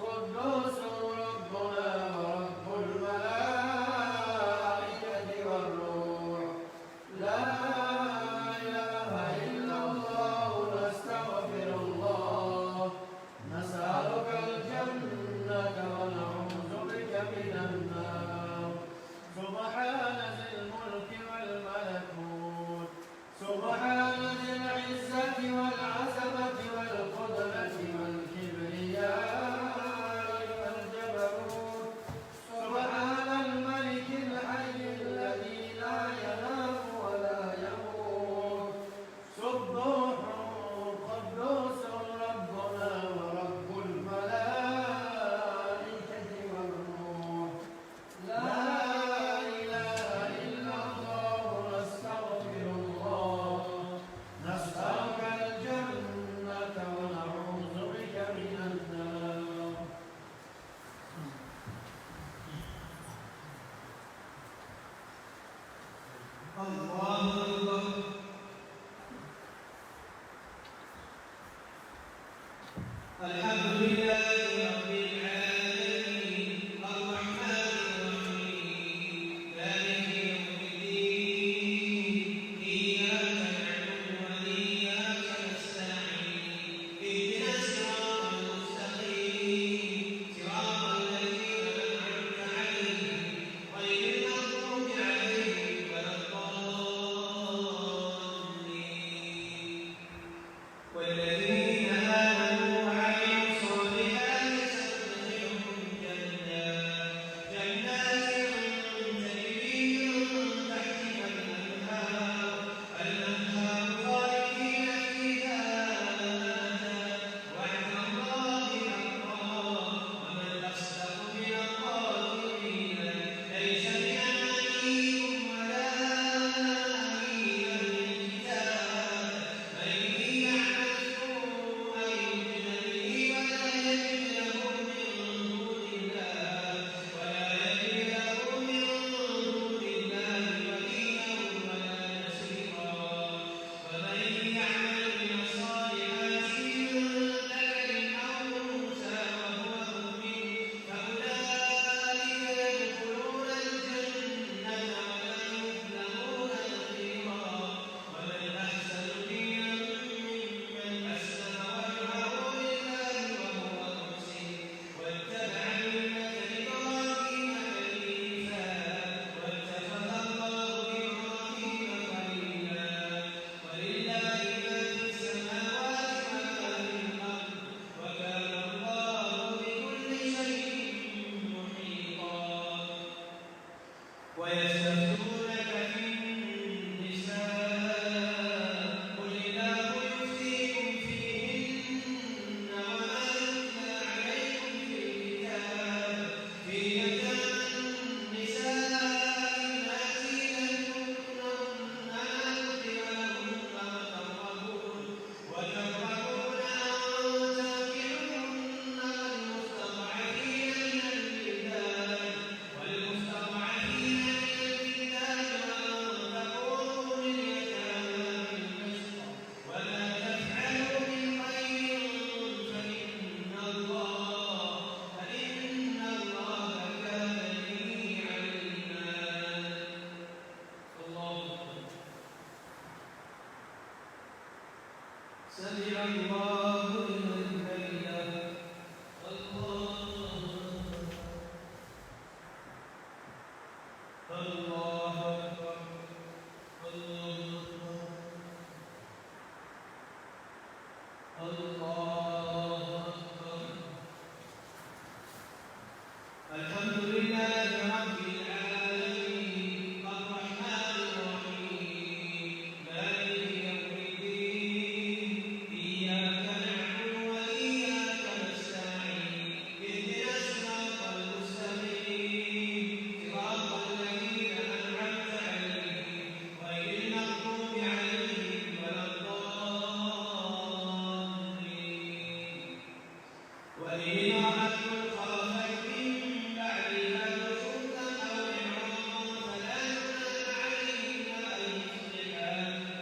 قدوس ربنا ورب الملائكة والروح لا إله إلا الله نستغفر الله نسألك الجنة ونعوذ بك من النار سبحان ذي الملك والملكوت سبحان ذي العزة والعظمة والقدرة والكبرياء والجبروت سبحان الملك الحي الذي لا ينام ولا يموت سبوح قدوس ربنا ورب الملائكة والروح لا إله إلا الله نستغفر الله نسألك الجنة ونعوذ بك من النار الله أكبر الحمد لله رب العالمين الرحمن الرحيم مالك يوم الدين إياك نعبد وإياك نستعين اهدنا الصراط المستقيم صراط الذين أنعمت عليهم غير المغضوب عليهم ولا الضالين والذين آمنوا وعملوا الصالحات سمع الله لمن حمده الله الله أكبر الله أكبر الله أكبر الحمد لله رب العالمين الرحمن الرحيم مالك يوم الدين إياك نعبد وإياك نستعين اهدنا الصراط المستقيم صراط الذين أنعمت عليهم غير المغضوب عليهم ولا الضالين وإن أردتم خرجت من بعدها نشوزا أو إعراضا فلا جناح عليهما أن يصلحا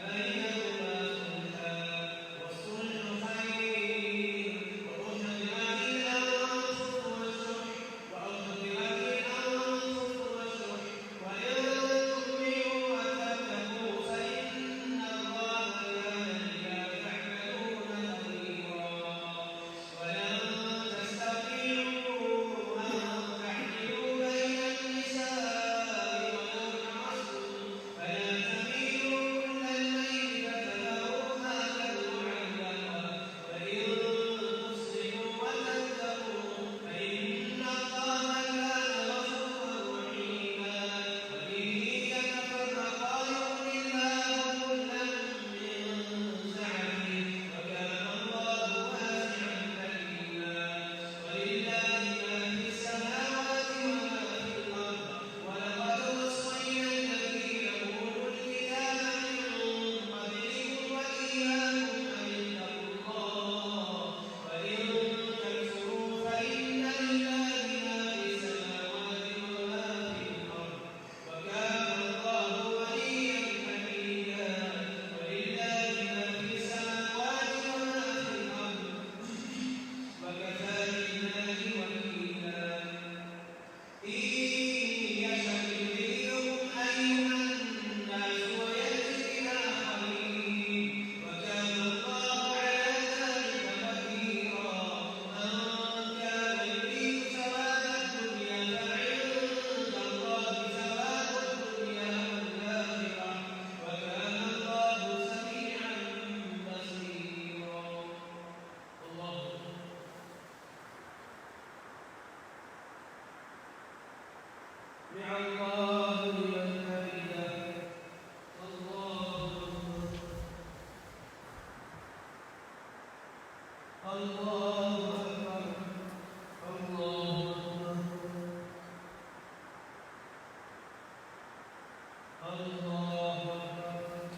بينهما صلحا والصلح خير وأحضرت الأنفس والشح وإن تؤمنوا وتتقوا فإن الله كان بما تعملون خبيرا ولن تستطيعوا أن تعدلوا بين النساء ولو حرصتم فلا تميلوا كل الميل فتذروها كالمعلقة وإن تصلحوا وتتقوا فإن الله كان غفورا رحيما وإن يتفرقا يغن الله كلا من سعته وكان الله واسعا حكيما ولله ما في السماوات وما في الأرض ولقد وصينا الذين أوتوا الكتاب من قبلكم وإياكم أن اتقوا الله وإن تكفروا فإن لله ما في السماوات وما في الأرض وكان الله غنيا حميدا ولله ما في السماوات وما في الأرض وكفى بالله وكيلا إن يشأ يذهبكم أيها الناس ويأتي بآخرين وكان الله على ذلك قديرا من كان يريد ثواب الدنيا فعند الله ثواب الدنيا والآخرة وكان الله سميعا بصيرا الله سمع الله لمن حمده الله الله أكبر الله أكبر الله أكبر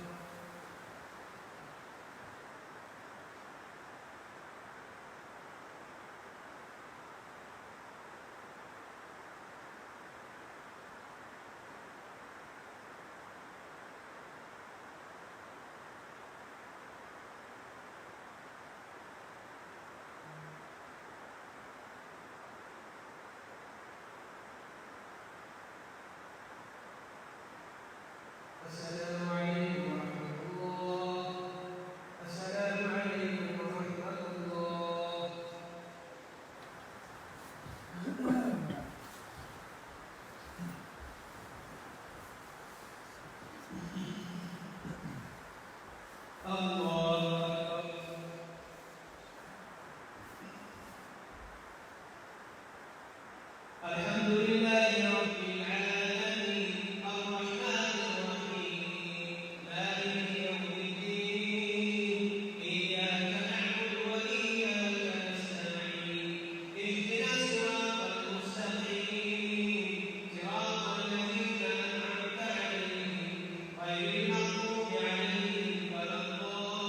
السلام عليكم ورحمة الله السلام عليكم ورحمة الله الله أكبر الحمد لله رب العالمين الرحمن الرحيم مالك يوم الدين إياك نعبد وإياك نستعين اهدنا الصراط المستقيم صراط الذين أنعمت عليهم غير المغضوب عليهم ولا الضالين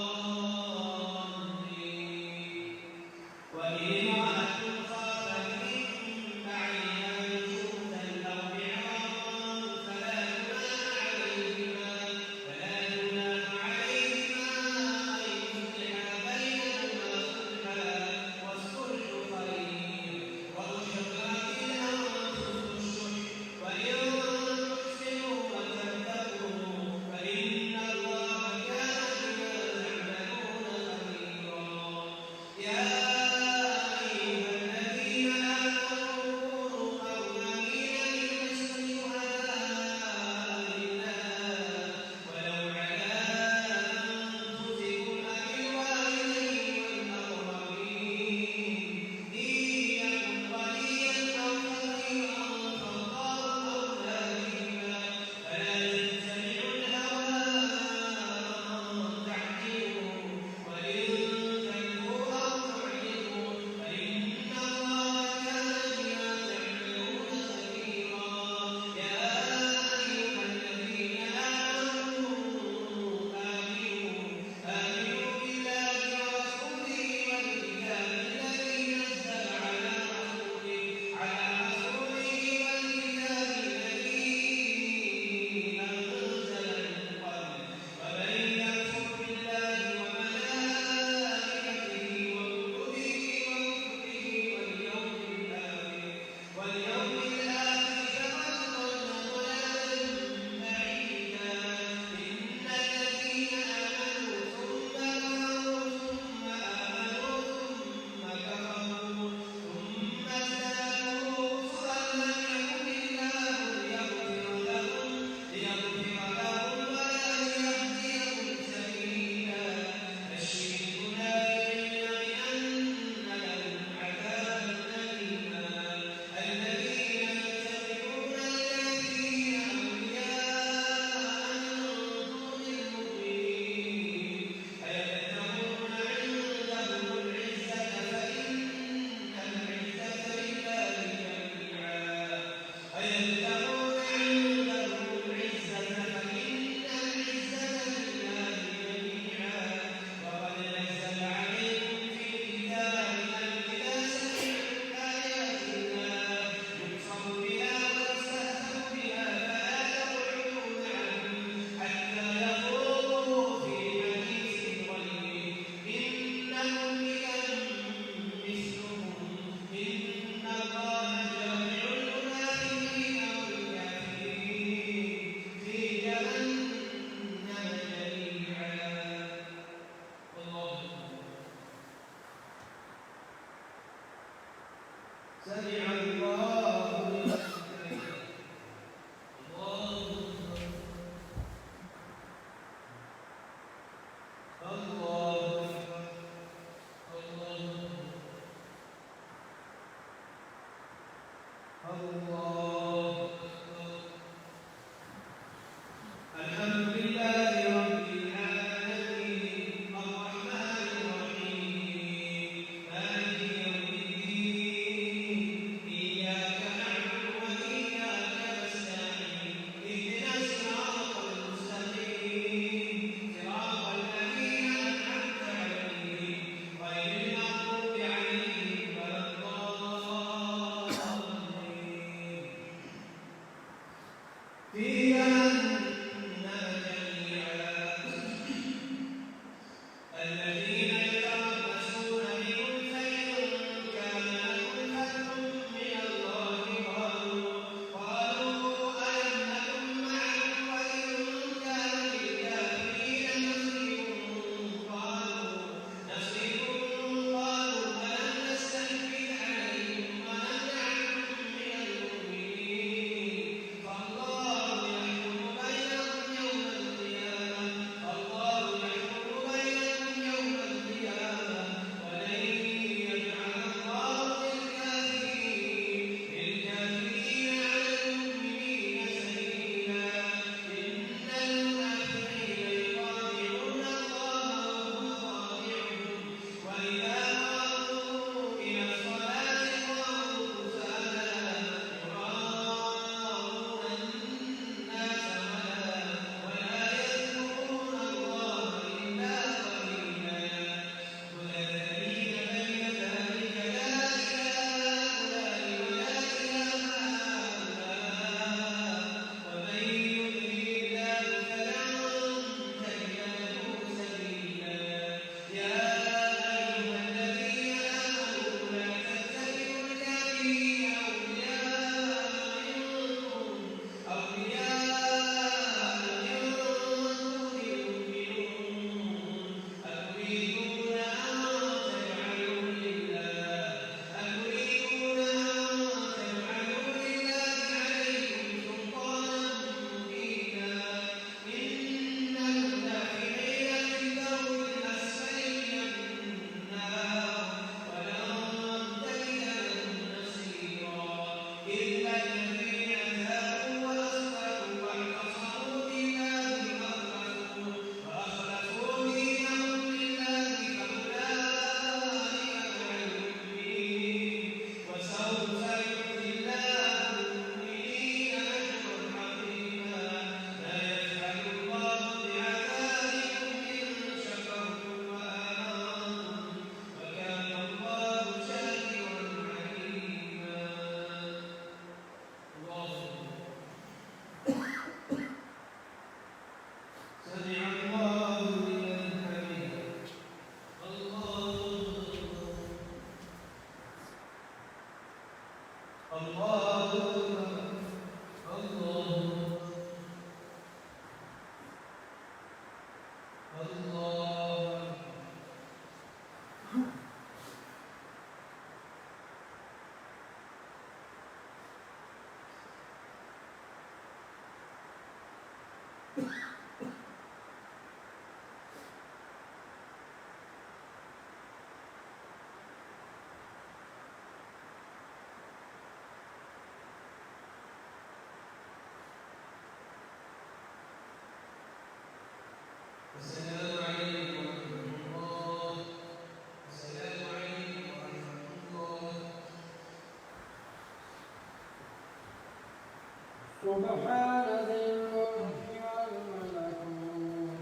سبحان ذي الملك والملكوت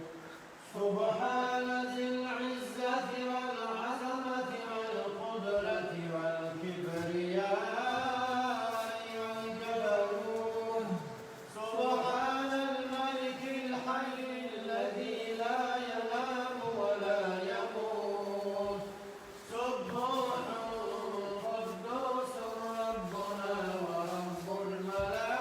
سبحان ذي العزة والعظمة والقدرة والكبرياء والجبروت سبحان الملك الحي الذي لا ينام ولا يموت سبوح قدوس ربنا ورب الملائكة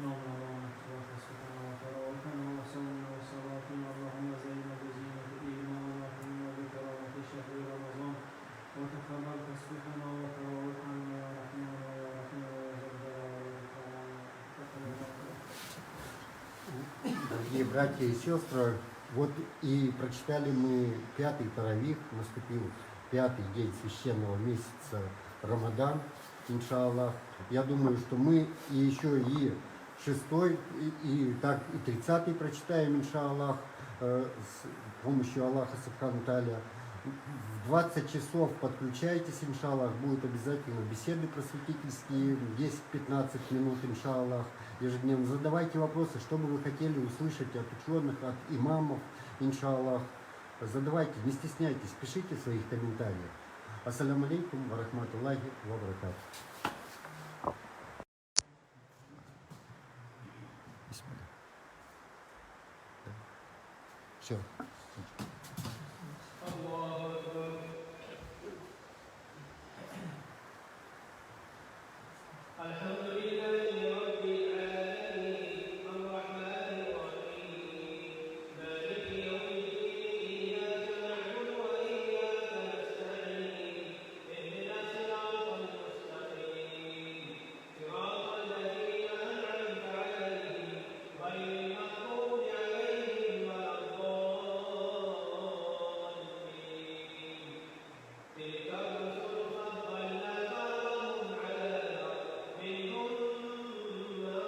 اللهم بارك وتسبحنا وتراوحنا وصومنا وصلاتنا اللهم زينا بزينة الإيمان وأكرمنا بكرامة شهر رمضان وتقبل تسبيحنا وتراوحنا يا رحمن يا رحيم يا ذا الجلال والإكرام تقبل Дорогие братья и сестры, вот и прочитали мы 5-й таравих, наступил 5-й день священного месяца Рамадан, иншаллах. Я думаю, что мы и еще и 6-й, и 30-й прочитаем, иншаллах, с помощью Аллаха Субхану Тааля. В 20 часов подключайтесь, иншаллах, будут обязательно беседы просветительские, 10-15 минут, иншаллах, ежедневно. Задавайте вопросы, что бы вы хотели услышать от ученых, от имамов, иншаллах. Задавайте, не стесняйтесь, пишите в своих комментариях. Ассаляму алейкум ва рахматуллахи ва баракатуху. Все. الحمد لله رب العالمين الرحمن الرحيم مالك يوم الدين إياك نعبد وإياك نستعين اهدنا الصراط المستقيم صراط الذين أنعمت عليهم غير المغضوب عليهم ولا الضالين تلك الرسل فضلنا بعضهم على بعض منهم من كلم الله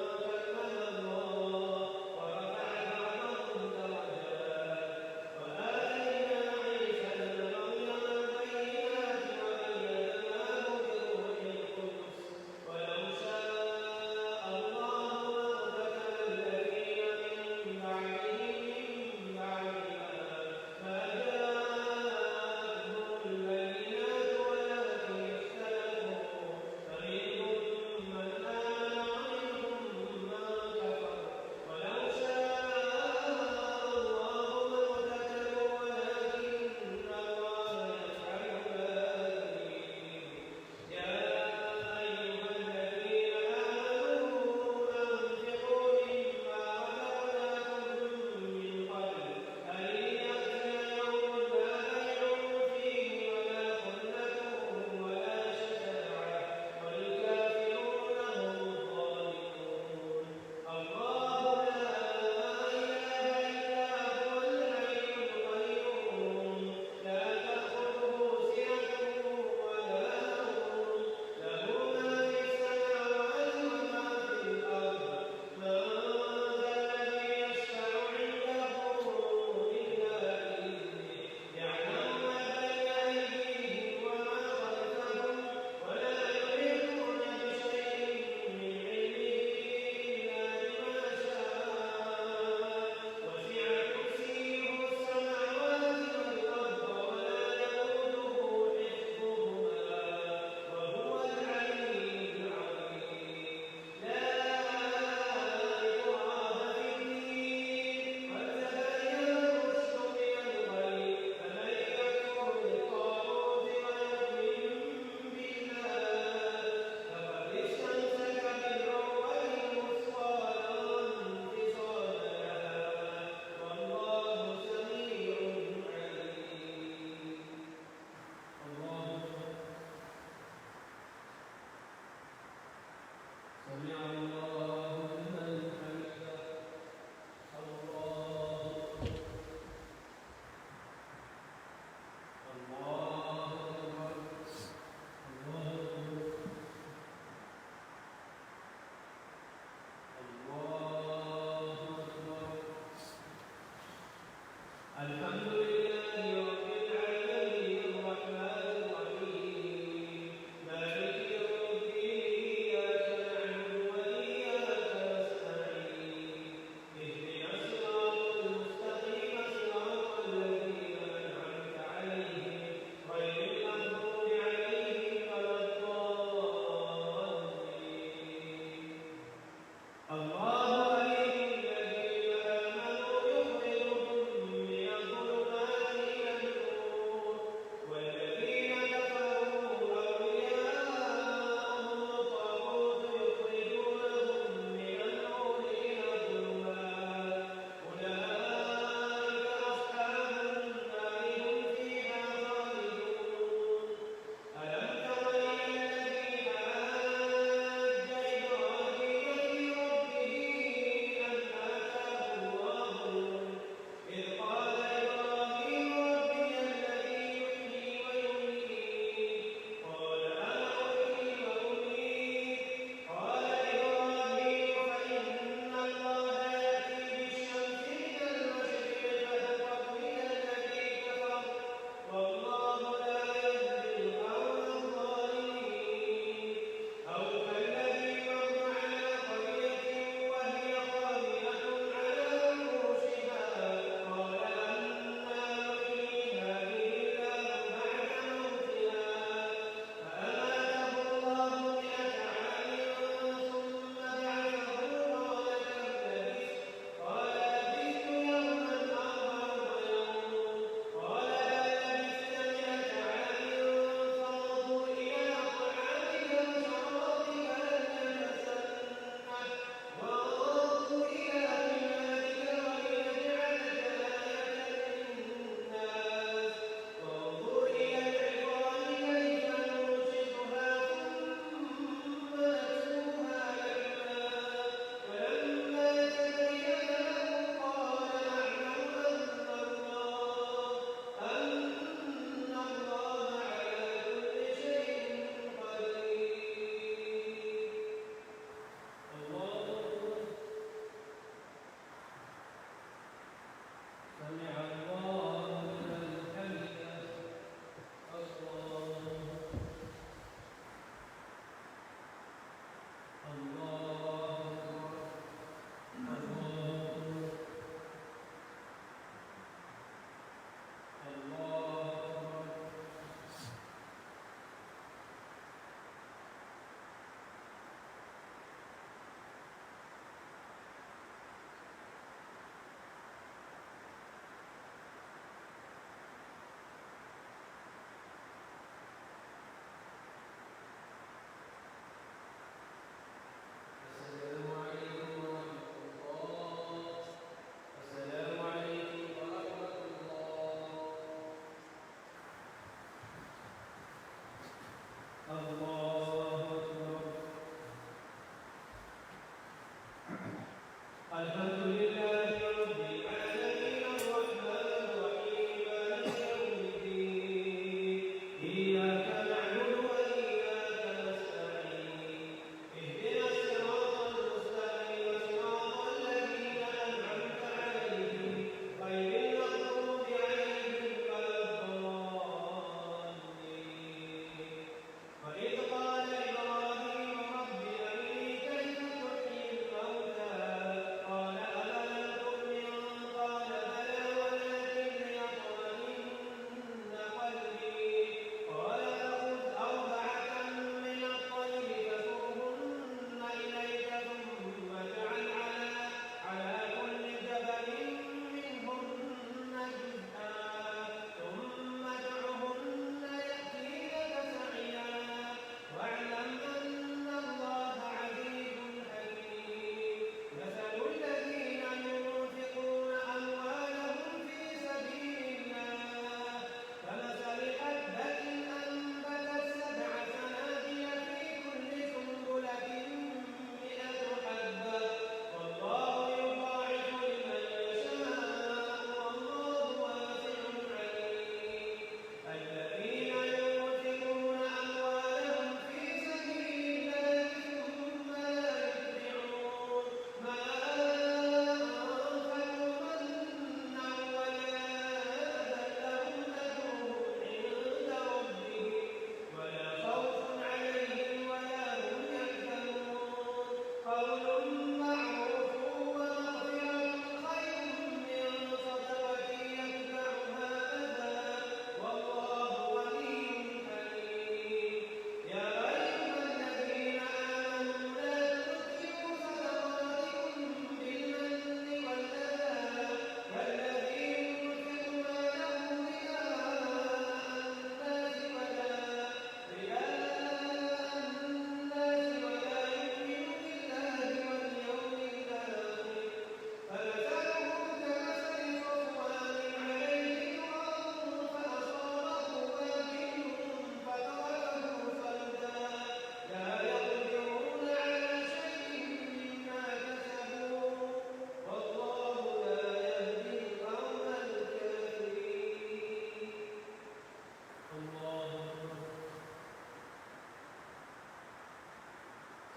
ورفع بعضهم درجات وآتينا عيسى ابن مريم البينات وأيدناه بروح القدس ولو شاء الله ما اقتتل الذين من بعدهم من بعد ما جاءتهم البينات ولكن اختلفوا فمنهم من آمن ومنهم من كفر ولو شاء الله ما اقتتلوا ولكن الله يفعل ما يريد يا أيها الذين آمنوا أنفقوا مما رزقناكم من قبل أن يأتي يوم لا بيع فيه ولا خلة ولا شفاعة والكافرون هم الظالمون الله لا إله إلا هو الحي القيوم لا تأخذه سنة ولا نوم له ما في السماوات وما في الأرض من ذا الذي يشفع عنده إلا بإذنه يعلم ما بين أيديهم وما خلفهم ولا يحيطون بشيء من علمه إلا بما شاء وسع كرسيه السماوات والأرض ولا يئوده حفظهما وهو العلي العظيم لا إكراه في الدين قد تبين الرشد من الغي فمن يكفر بالطاغوت ويؤمن بالله فقد استمسك بالعروة الوثقى لا انفصام لها والله سميع عليم الله سمع الله لمن حمده الله الله أكبر الله أكبر الحمد لله رب العالمين الرحمن الرحيم مالك يوم الدين إياك نعبد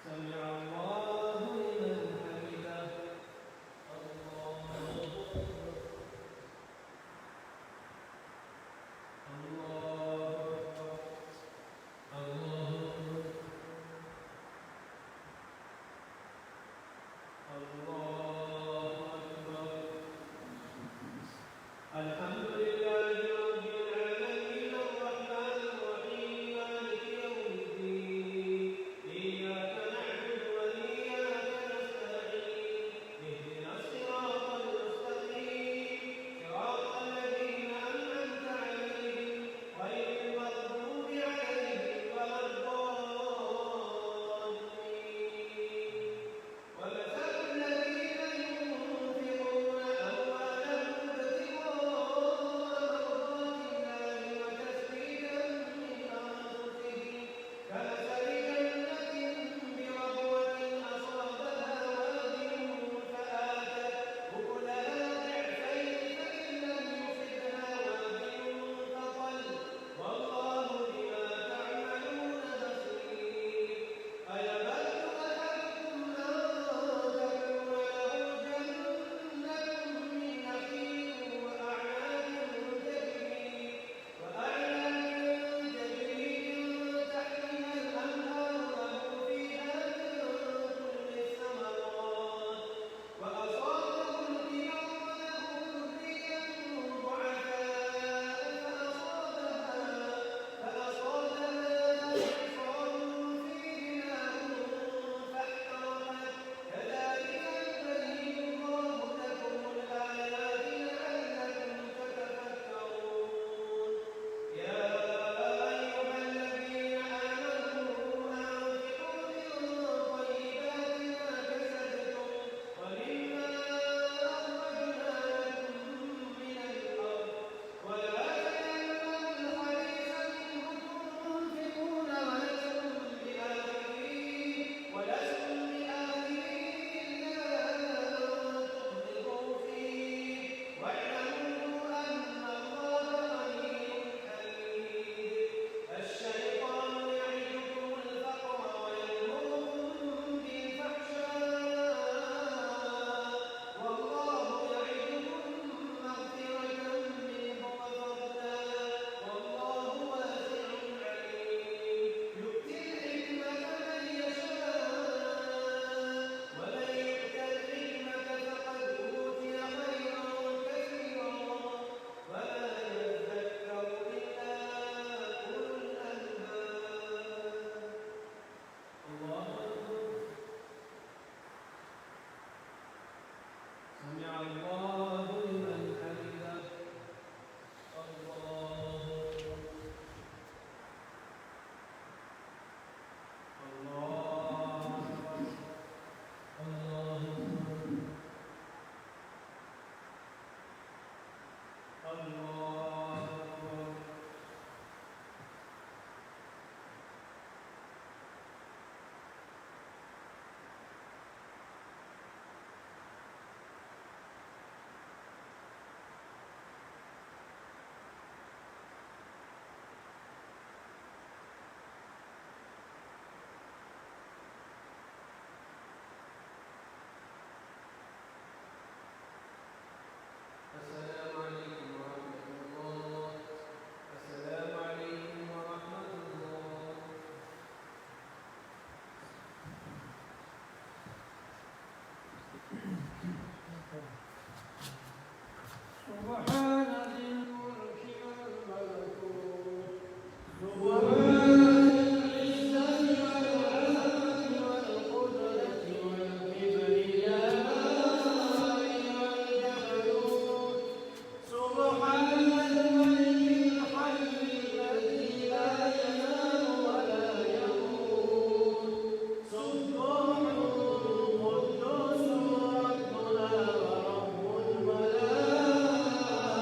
سمع الله لمن حمده الله أكبر الله أكبر الله أكبر الحمد لله رب العالمين الرحمن الرحيم مالك يوم الدين إياك نعبد وإياك نستعين اهدنا الصراط المستقيم صراط الذين أنعمت عليهم غير المغضوب عليهم ولا الضالين ومثل الذين ينفقون أموالهم ابتغاء مرضات الله وتثبيتا من أنفسهم كمثل جنة بربوة أصابها وابل فآتت أكلها ضعفين فإن لم يصبها وابل فطل والله بما تعملون بصير أيود أحدكم أن تكون له جنة من نخيل وأعناب تجري من تحتها الأنهار له فيها من كل الثمرات وأصابه الكبر وله ذرية ضعفاء فأصابها إعصار فيه نار فاحترقت كذلك يبين الله لكم الآيات لعلكم تتفكرون يا أيها الذين آمنوا أنفقوا من طيبات ما كسبتم ومما أخرجنا لكم من الأرض ولا تيمموا الخبيث منه تنفقون ولستم بآخذيه إلا أن تغمضوا فيه واعلموا أن الله غني حميد الشيطان يعدكم الفقر ويأمركم بالفحشاء والله يعدكم مغفرة منه وفضلا والله واسع عليم يؤتي الحكمة من يشاء ومن يؤت الحكمة فقد أوتي خيرا كثيرا وما يذكر إلا أولو الألباب الله أكبر سمع الله لمن حمده الله الله الله الله أكبر السلام عليكم ورحمة الله السلام عليكم ورحمة الله سبحان ذي الملك والملكوت سبحان الملك الحي الذي لا ينام ولا يموت سبح قدوس ربنا ورب الملائكة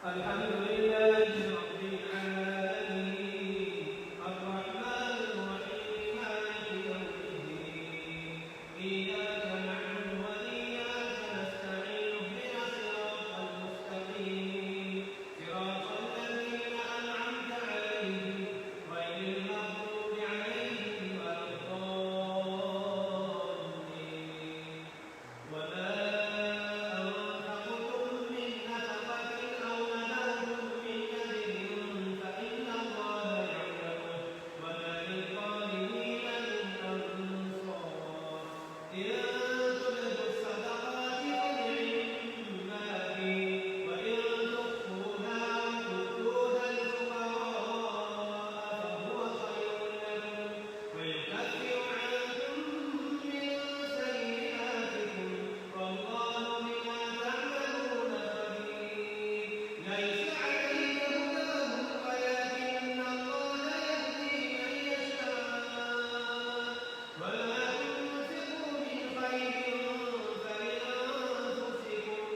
الحمد لله رب العالمين الرحمن الرحيم مالك يوم الدين إياك نعبد وإياك نستعين اهدنا الصراط المستقيم صراط الذين أنعمت عليهم غير المغضوب عليهم ولا الضالين وما أنفقتم من نفقة أو نذرتم من نذر فإن الله يعلمه وما للظالمين من أنصار إن تبدوا الصدقات فنعما هي وإن تخفوها وتؤتوها الفقراء فهو خير لكم ويكفر عنكم من سيئاتكم والله بما تعملون خبير ليس عليك هداهم ولكن الله يهدي من يشاء وما تنفقوا من خير فلأنفسكم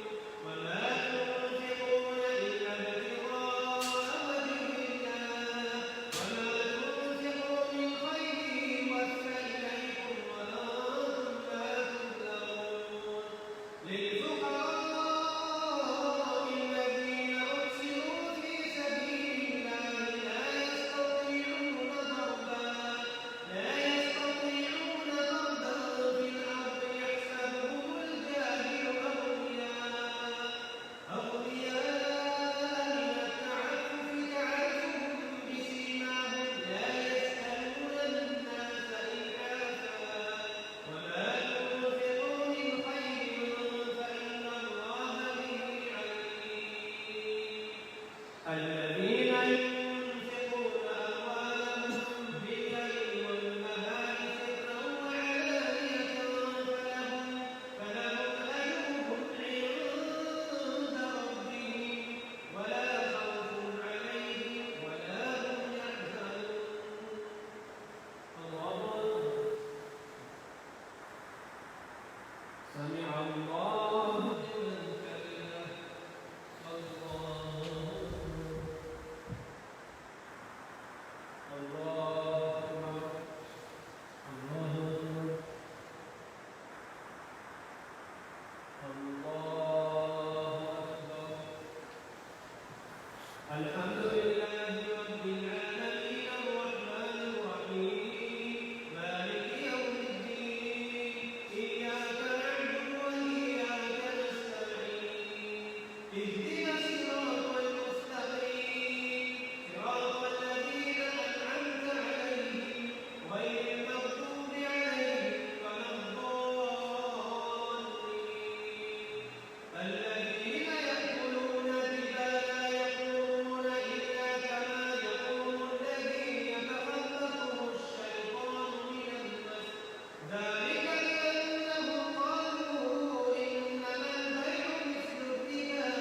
وما تنفقون إلا ابتغاء وجه الله وما تنفقوا من خير يوفى إليكم وأنتم لا تظلمون للفقراء الذين أحسنوا في سبيل الله لا يستطيعون ضربا في الأرض يحسبهم الجاهل أغنياء من التعفف تعرفهم بسيماهم لا يسألون الناس إلحافا وما تنفقوا من خير فإن الله به عليم الذين ينفقون أموالهم بالليل والنهار سرا وعلانية فلهم أجرهم عند ربهم ولا خوف عليهم ولا هم يحزنون الله أكبر سمع الله لمن حمده الله أكبر الله أكبر الله أكبر الحمد لله رب العالمين الرحمن الرحيم مالك يوم الدين إياك نعبد وإياك نستعين اهدنا الصراط المستقيم صراط الذين أنعمت عليهم غير المغضوب عليهم ولا الضالين الذين يأكلون الربا لا يقومون إلا كما يقوم الذي يتخبطه الشيطان من المس ذلك بأنهم قالوا إنما البيع مثل الربا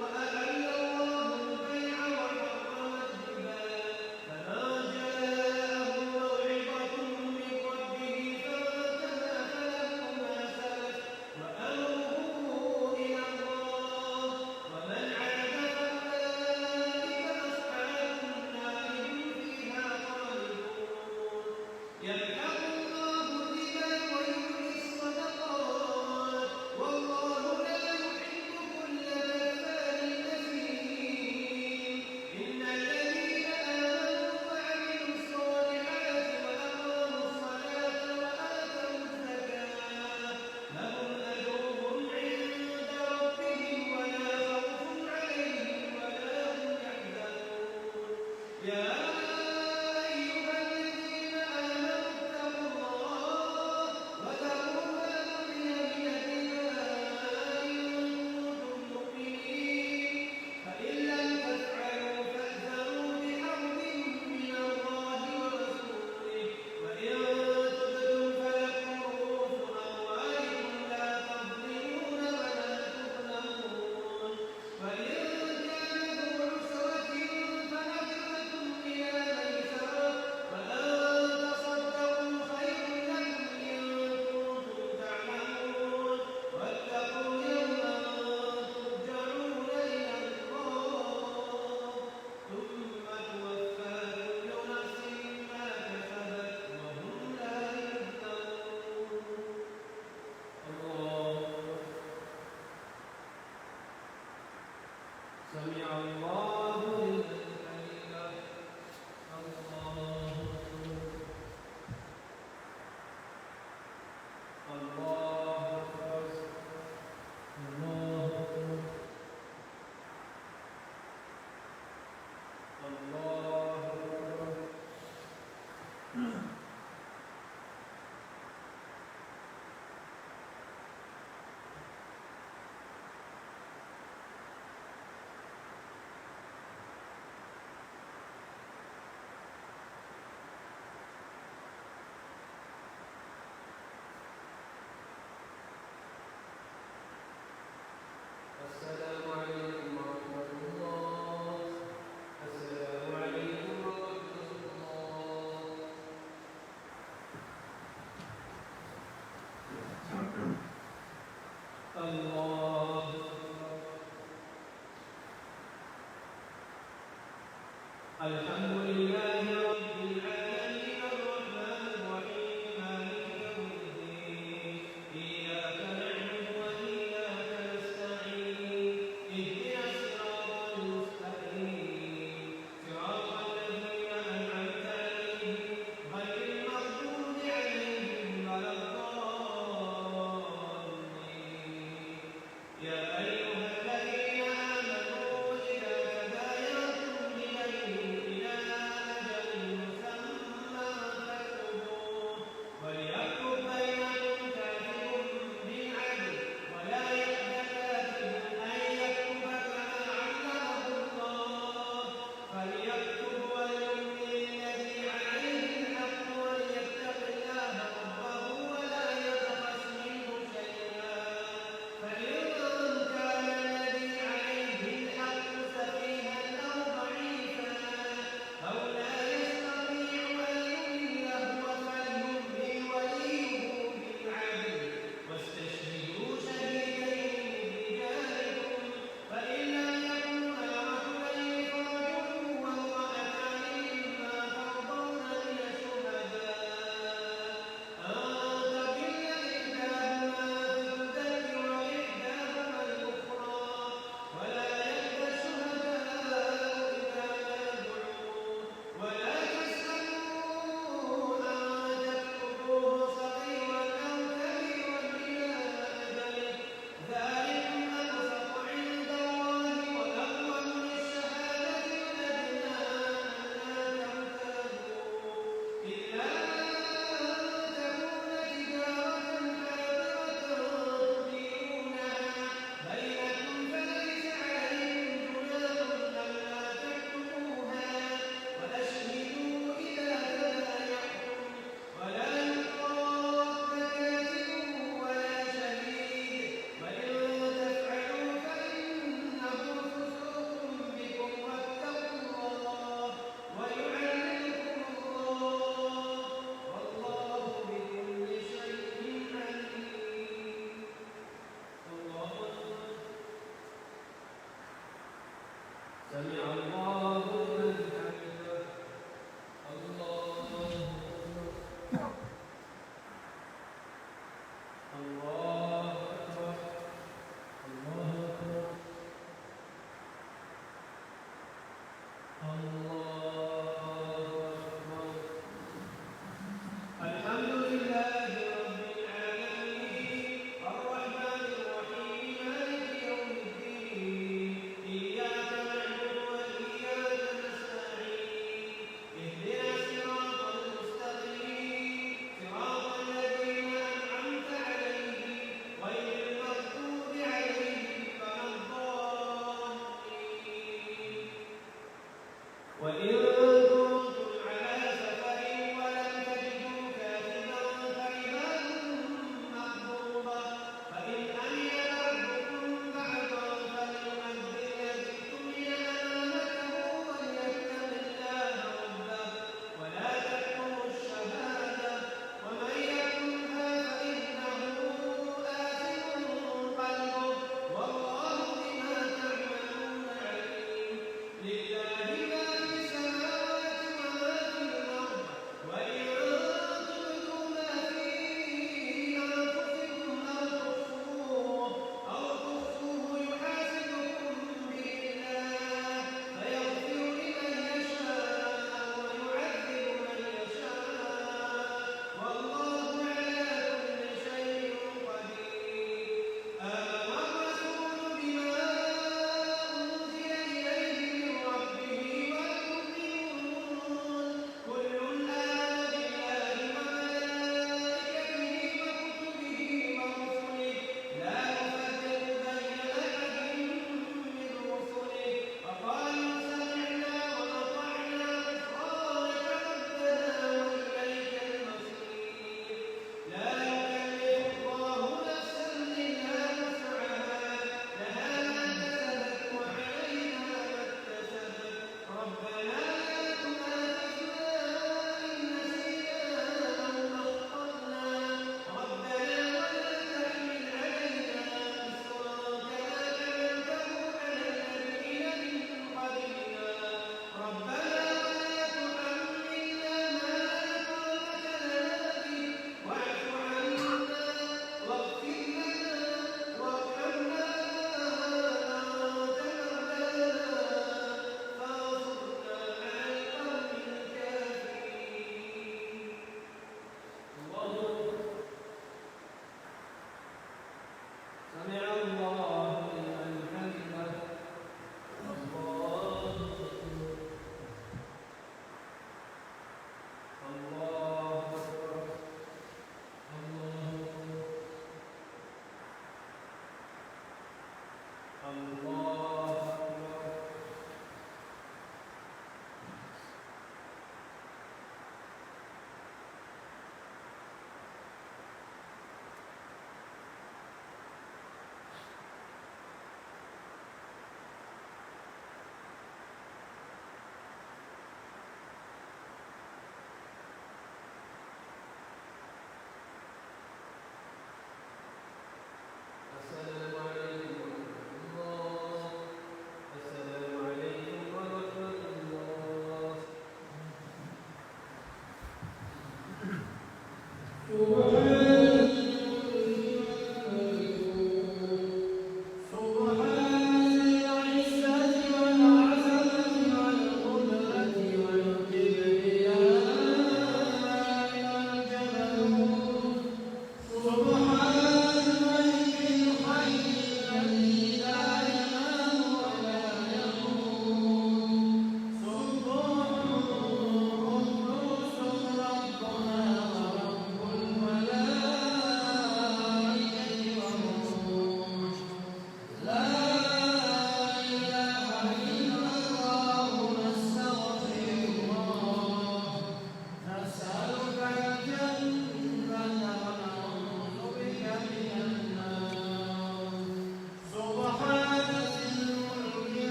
وأحل الله البيع وحرم الربا فمن جاءه موعظة من ربه فانتهى فله ما سلف وأمره إلى الله سمع الله لمن حمده الله الله أكبر الله أكبر الله أكبر السلام عليكم ورحمة الله السلام عليكم ورحمة الله الله الحمد لله رب العالمين الرحمن الرحيم مالك يوم الدين إياك نعبد وإياك نستعين اهدنا الصراط المستقيم صراط الذين أنعمت عليهم غير المغضوب عليهم ولا الضالين يا أيها الذين آمنوا إذا تداينتم بدين إلى أجل مسمى فاكتبوه وليكتب بينكم كاتب بالعدل ولا يأب كاتب أن يكتب كما علمه الله فليكتب وليملل الذي عليه الحق وليتق الله ربه ولا يبخس منه شيئا فإن كان الذي عليه الحق سفيها أو ضعيفا أو لا يستطيع أن يمله فليملل وليه بالعدل واستشهدوا شهيدين من رجالكم فإن لم يكونا رجلين فرجل وامرأتان ممن ترضون من الشهداء أن تضل إحداهما فتذكر إحداهما الأخرى ولا يأبى الشهداء إذا ما دعوا ولا تسأموا أن تكتبوه صغيرا أو كبيرا إلى أجله ذلكم أقسط عند الله وأقوم للشهادة وأدنى ألا تعتادوا إلا أن تكون تجارة حاضرة تديرونها بينكم فليس عليكم جناح ألا تكتبوها وأشهدوا إذا تبايعتم ولا يضار كاتب ولا شهيد وإن تفعلوا فإنه فسوق بكم واتقوا الله ويعلمكم الله والله بكل شيء عليم الله أكبر سمع الله لمن حمده الله أكبر الله أكبر الله أكبر الله أكبر الحمد لله رب العالمين الرحمن الرحيم مالك يوم الدين إياك نعبد وإياك نستعين اهدنا الصراط المستقيم صراط الذين أنعمت عليهم غير المغضوب عليهم ولا الضالين وإن كنتم على سفر ولم تجدوا كاتبا فرهان مقبوضة فإن أمن بعضكم بعضا فليؤدي الذي اؤتمن أمانته وليتق الله ربه ولا تكتموا الشهادة ومن يكتمها فإنه آثم قلبه والله بما تعملون عليم لله ما في السماوات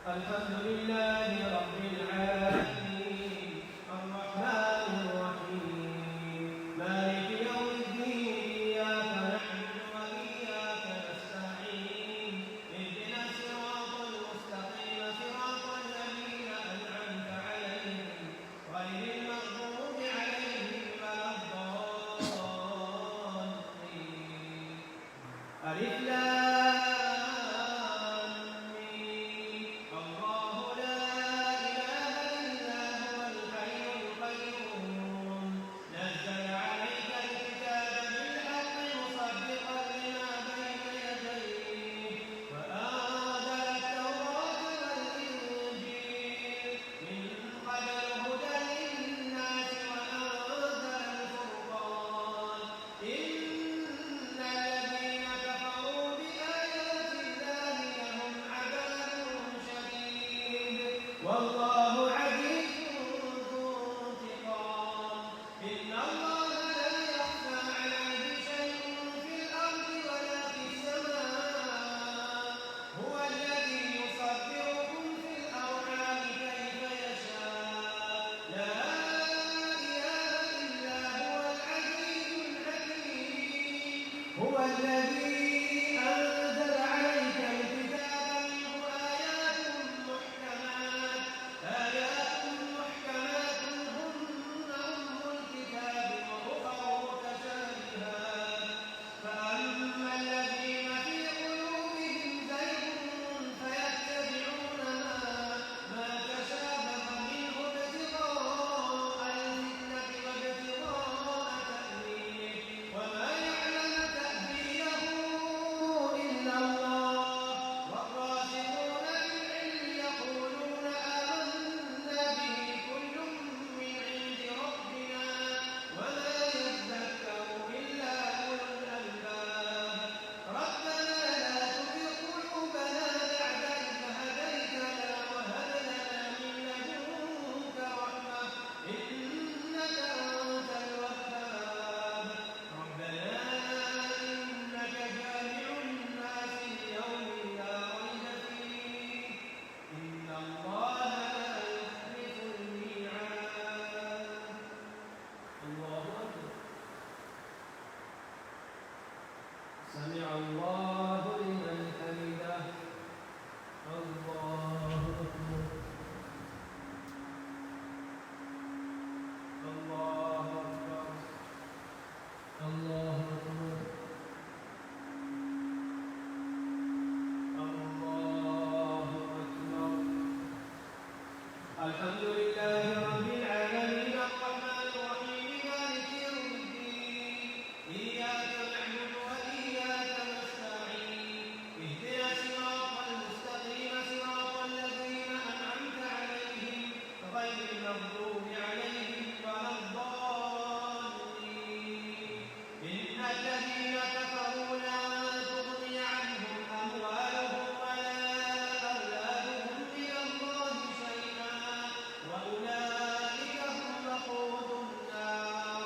الحمد لله رب العالمين الرحمن الرحيم مالك يوم الدين إياك نعبد وإياك نستعين اهدنا الصراط المستقيم صراط الذين أنعمت عليهم غير المغضوب عليهم ولا الضالين ألف لام ميم الله لا إله إلا هو الحي القيوم نزل عليك الكتاب بالحق مصدقا لما بين يديه وأنزل التوراة والإنجيل من قبل هدى للناس وأنزل الفرقان إن الذين كفروا بآيات الله لهم عذاب شديد والله عزيز ذو انتقام إن الله لا يخفى عليه شيء في الأرض ولا في السماء هو الذي يصبركم في الأرحام كيف يشاء لا إله إلا هو العزيز الحكيم هو الذي أنزل عليك الكتاب منه آيات محكمات هن أم الكتاب وأخر متشابهات فأما الذين في قلوبهم زيغ فيتبعون ما تشابه منه ابتغاء الفتنة وابتغاء تأويله وما يعلم تأويله إلا الله والراسخون في العلم يقولون آمنا به كل من عند ربنا وما يذكر إلا أولو الألباب ربنا لا تزغ قلوبنا بعد إذ هديتنا وهب لنا من لدنك رحمة إنك أنت الوهاب ربنا إنك جامع الناس ليوم لا ريب فيه إن الله لا يخلف الميعاد الله أكبر سمع الله لمن حمده الله أكبر الله أكبر الله أكبر الله أكبر الحمد لله رب العالمين الرحمن الرحيم مالك يوم الدين إياك نعبد وإياك نستعين اهدنا الصراط المستقيم صراط الذين أنعمت عليهم غير المغضوب عليهم ولا الضالين إن الذين كفروا لن تغني عنهم أموالهم ولا أولادهم من الله شيئا وأولئك هم وقود النار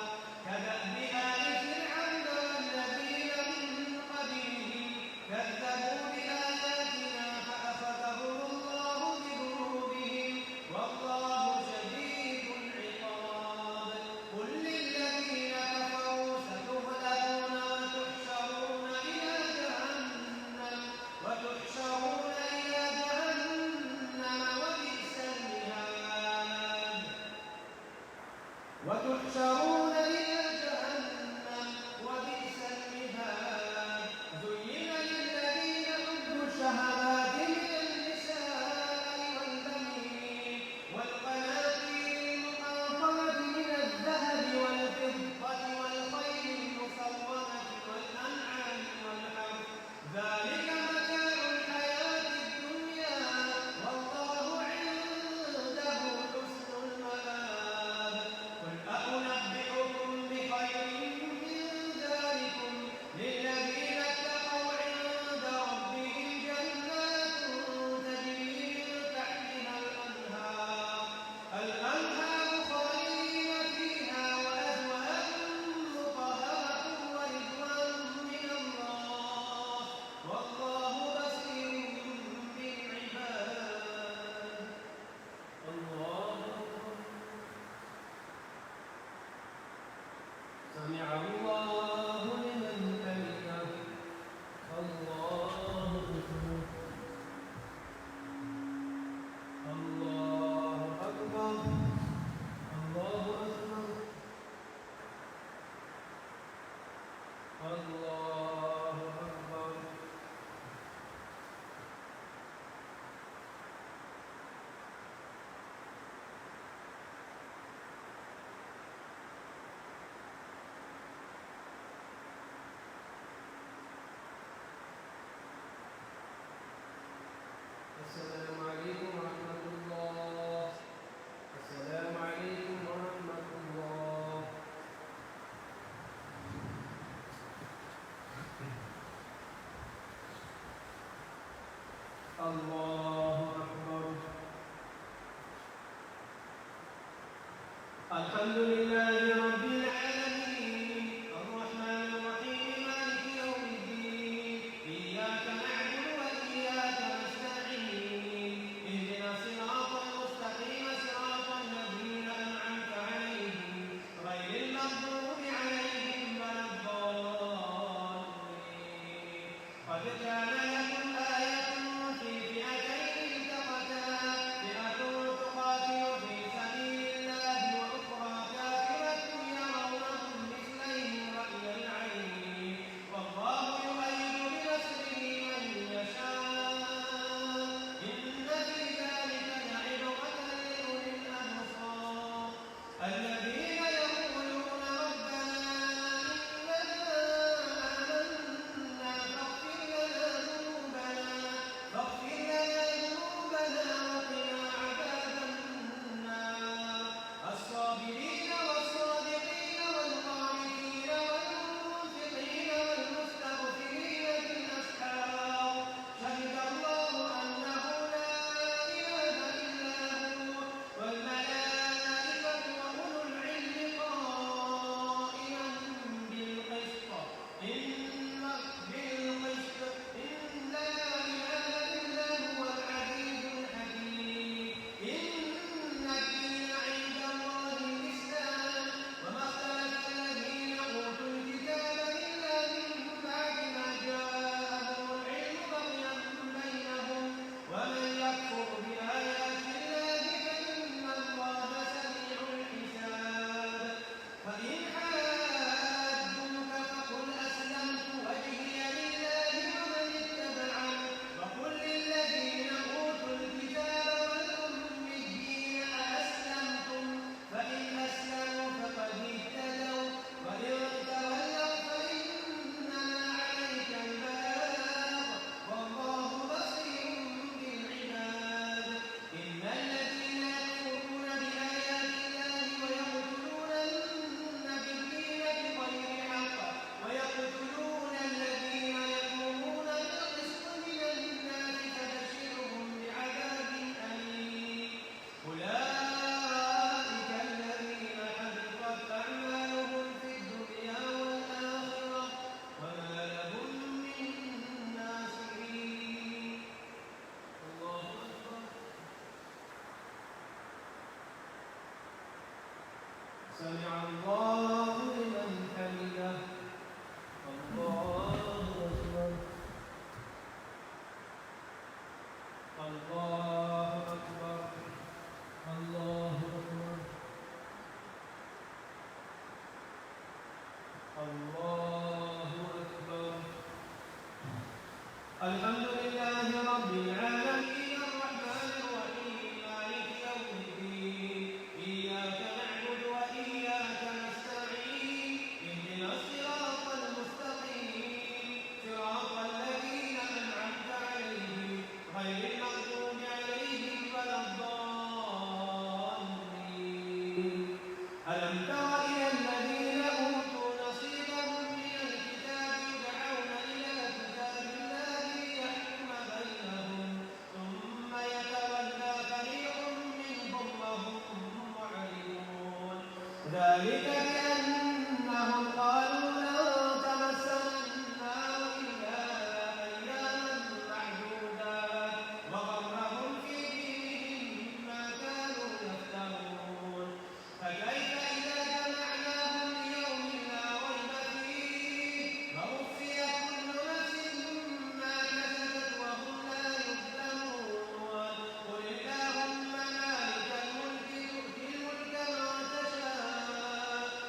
كدأب آل فرعون والذين من قبلهم كذبوا بآياتنا فأخذهم الله بذنوبهم والله شديد العقاب قل للذين كفروا ستغلبون وتحشرون إلى جهنم وبئس المهاد وتحشرون إلى جهنم وبئس المهاد زين للذين حبوا الشهوات من النساء والبنين والقناطير المقنطرة من الذهب والفضة والخيل المسومة والأنعام والحرث ذلك متاع الحياة الدنيا والله عنده حسن المآب قل أنبئكم السلام عليكم ورحمة الله. السلام عليكم ورحمة الله. الله أكبر. الحمد لله رب العالمين الرحمن الرحيم مالك يوم الدين إياك نعبد وإياك نستعين اهدنا الصراط المستقيم صراط الذين أنعمت عليهم غير المغضوب عليهم ولا الضالين. قد كان لكم آية في فئتين التقتا فئة تقاتل في سبيل الله وأخرى كافرة يرونهم مثليهم رأي العين والله يؤيد بنصره من يشاء إن في ذلك لعبرة لأولي الأبصار الذين يقولون ربنا إننا آمنا فاغفر لنا ذنوبنا وقنا عذاب النار الصابرين والصادقين والقانتين والمنفقين والمستغفرين بالأسحار شهد الله أنه لا إله إلا هو والملائكة وأولو العلم قائما بالقسط إن لا إله إلا هو العزيز الحكيم إن الدين عند الله الإسلام وما اختلف الذين أوتوا الكتاب إلا من بعد ما جاءهم العلم بغيا بينهم ومن يكفر بآيات الله فإن الله سريع الحساب فإن حاجوك فقل أسلمت وجهي لله ومن اتبعني وقل للذين أوتوا الكتاب والأميين أأسلمتم فإن أسلموا فقد اهتدوا وإن تولوا فإنما عليك البلاغ والله بصير بالعباد إن الذين يكفرون بآيات الله ويقتلون النبيين بغير حق ويقتلون الذين يأمرون بالقسط من الناس فبشرهم بعذاب أليم أولئك الذين حبطت أعمالهم في الدنيا والآخرة وما لهم من ناصرين. الله أكبر. سمع الله لمن حمده. الله أكبر. الله أكبر. الله أكبر. الله أكبر. الحمد لله رب العالمين الرحمن الرحيم مالك يوم الدين إياك نعبد وإياك نستعين اهدنا الصراط المستقيم صراط الذين أنعمت عليهم غير المغضوب عليهم ولا الضالين ألم تر إلى الذين أوتوا نصيبهم من الكتاب يدعون إلى كتاب الله ليحكم بينهم ثم يتولى فريق منهم وهم معرضون ذلك بأنهم قالوا لن تمسنا النار إلا أياما معدودات وغرهم في دينهم ما كانوا يفترون فكيف إذا جمعناهم ليوم لا ريب فيه ووفيت كل نفس ما كسبت وهم لا يظلمون قل اللهم مالك الملك تؤتي الملك من تشاء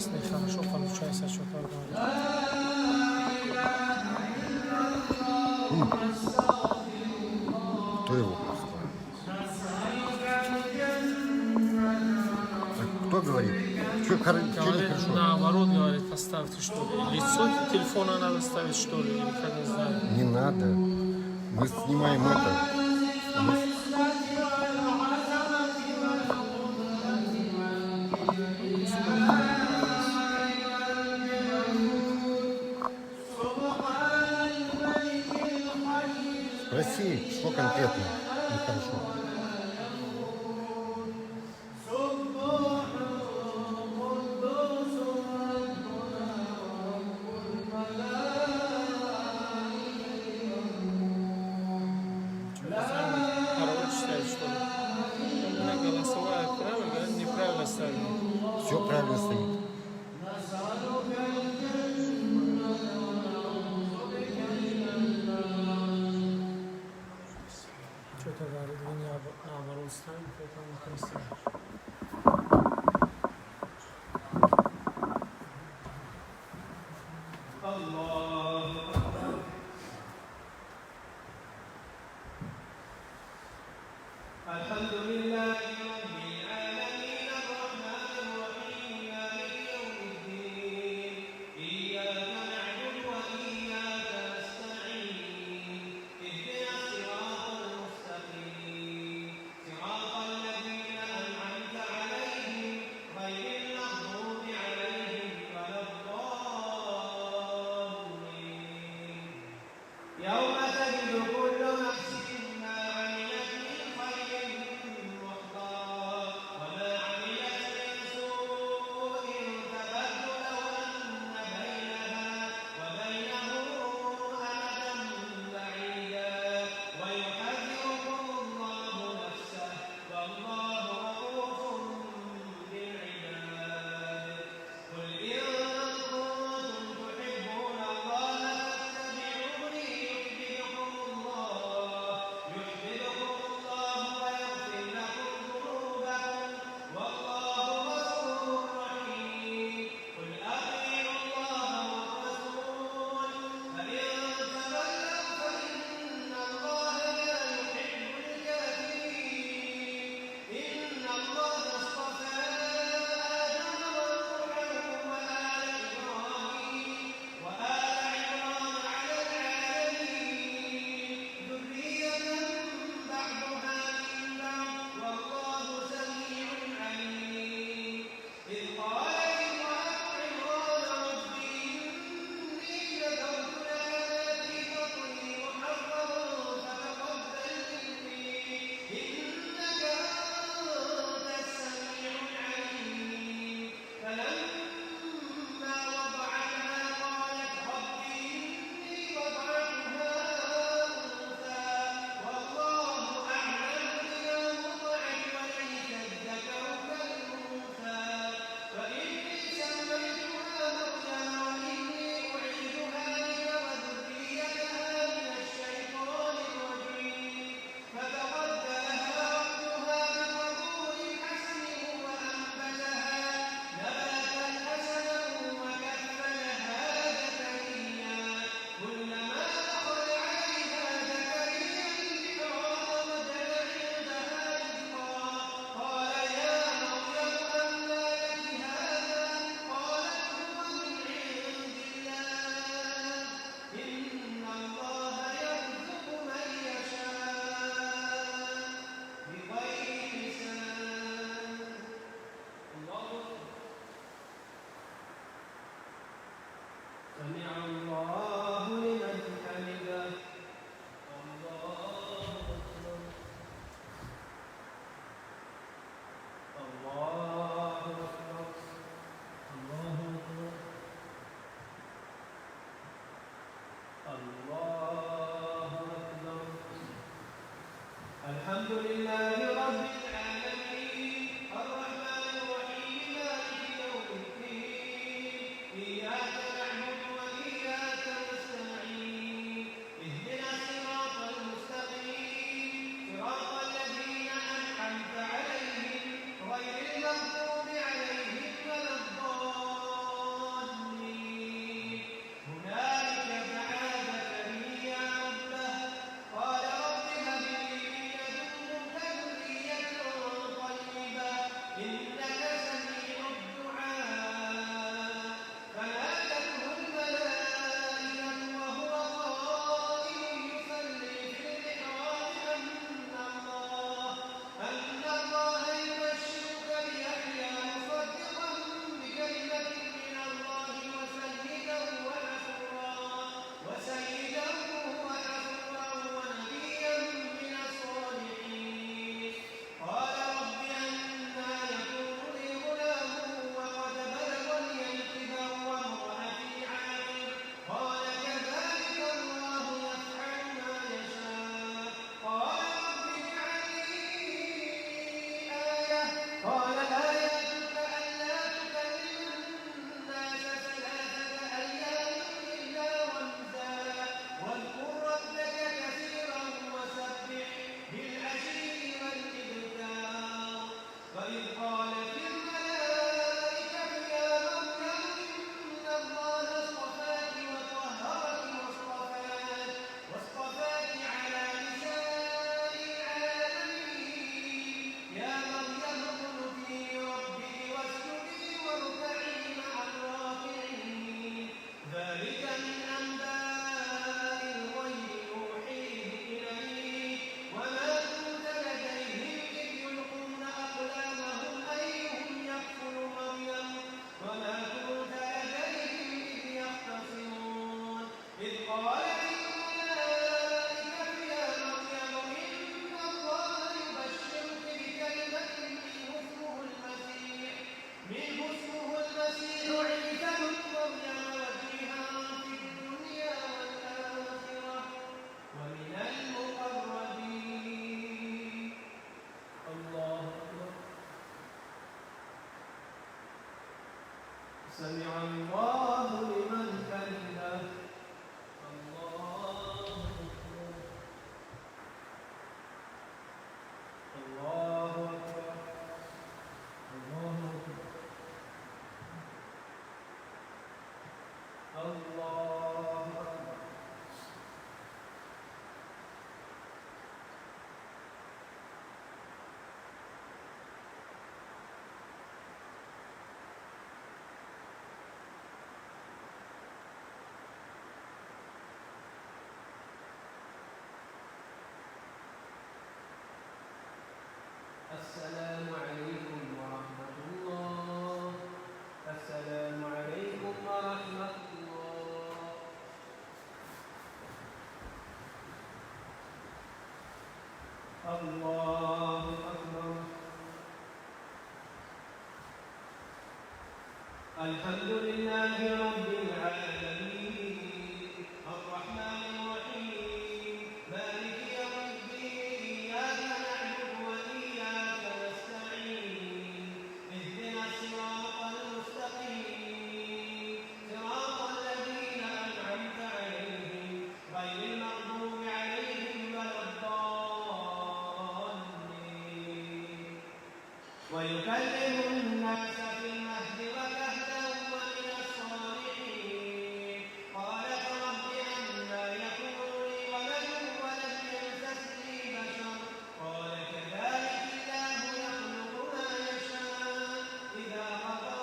классный, хорошо получается, что-то говорит. Кто его поставил? Кто говорит? Что не Говорит, хорошо? наоборот, говорит, поставьте что ли. Лицо телефона надо ставить, что ли, или как, не знаю. Не надо. Мы снимаем это. Спроси, что конкретно нехорошо. Короче, ставить, что ли. У меня голосовая правильно, неправильно ставлю. Все правильно стоит. Что-то говорит, вы наоборот ставите, поэтому красиво. الحمد لله رب العالمين الرحمن الرحيم مالك يوم الدين إياك نعبد وإياك نستعين اهدنا الصراط المستقيم صراط الذين أنعمت عليهم غير المغضوب عليهم ولا الضالين يوم تجد كل نفس ما عملت من خير محضرا وما عملت من سوء تود لو أن بينها وبينه أمدا بعيدا ويحذركم الله نفسه والله رؤوف بالعباد قل إن كنتم تحبون الله فاتبعوني يحببكم الله ويغفر لكم ذنوبكم والله غفور رحيم قل أطيعوا الله والرسول فإن تولوا فإن الله لا يحب الكافرين إن الله اصطفى آدم ونوحا وآل إبراهيم على العالمين ذرية بعضها من بعض والله سميع عليم إذ قالت امرأة عمران رب إني نذرت لك ما في بطني محررا فتقبل مني إنك أنت السميع العليم فلما وضعتها قالت رب إني وضعتها أنثى والله أعلم بما وضعت وليس الذكر كالأنثى وإني سميتها مريم وإني أعيذها بك وذريتها من الشيطان الرجيم فتقبلها ربها بقبول حسن وأنبتها نباتا حسنا وكفلها زكريا كلما دخل عليها زكريا المحراب وجد عندها رزقا قال يا مريم أنى لك هذا قالت هو من عند الله إن الله يرزق من يشاء بغير حساب الله سمع الله لمن حمده الله أكبر الله أكبر الله أكبر الله أكبر الحمد لله رب العالمين الرحمن الرحيم مالك يوم الدين إياك نعبد وإياك قالت الملائكة يا مريم إن الله يبشرك بكلمة منه اسمه المسيح عيسى بن مريم وجيها في الدنيا والآخرة ومن المقربين. الله أكبر. سمع الله لمن حمده. الله أكبر. الله أكبر. الله أكبر. الله أكبر. السلام عليكم ورحمة الله. السلام عليكم ورحمة الله. الله أكبر. الحمد لله رب العالمين الرحمن الرحيم مالك يوم الدين إياك نعبد وإياك نستعين اهدنا الصراط المستقيم صراط الذين أنعمت عليهم غير المغضوب عليهم ولا الضالين. ويكلم الناس في المهد وكهلا ومن الصالحين. قالت رب أنى يكون لي ولد ولم يمسسني بشر قال كذلك الله يخلق ما يشاء إذا قضى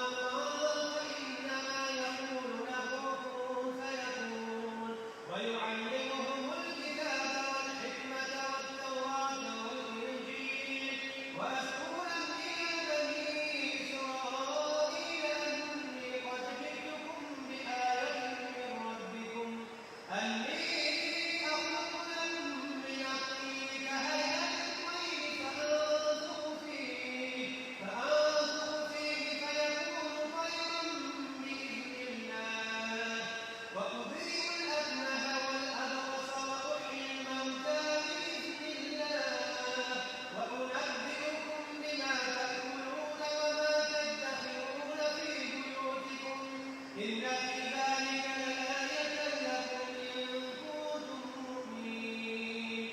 أمرا فإنما يقول له كن فيكون. ويعلمهم الكتاب والحكمة والتوراة والإنجيل ورسولا إلى بني إسرائيل أني قد جئتكم بآية من ربكم أني أخلق لكم من الطين كهيئة الطير فأنفخ فيه فيكون طيرا بإذن الله وأبرئ الأكمه والأبرص وأحيي الموتى بإذن الله وأنبئكم بما تأكلون وما تدخرون في بيوتكم إن في ذلك لآية لكم إن كنتم مؤمنين.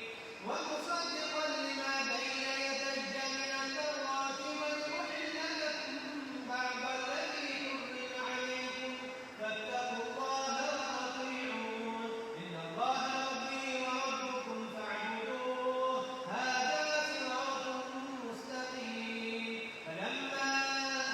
ومصدقا لما بين يدي من التوراة ولأحل لكم بعض الذي حرم عليكم فاتقوا الله وأطيعون إن الله ربي وربكم فاعبدوه هذا صراط مستقيم. فلما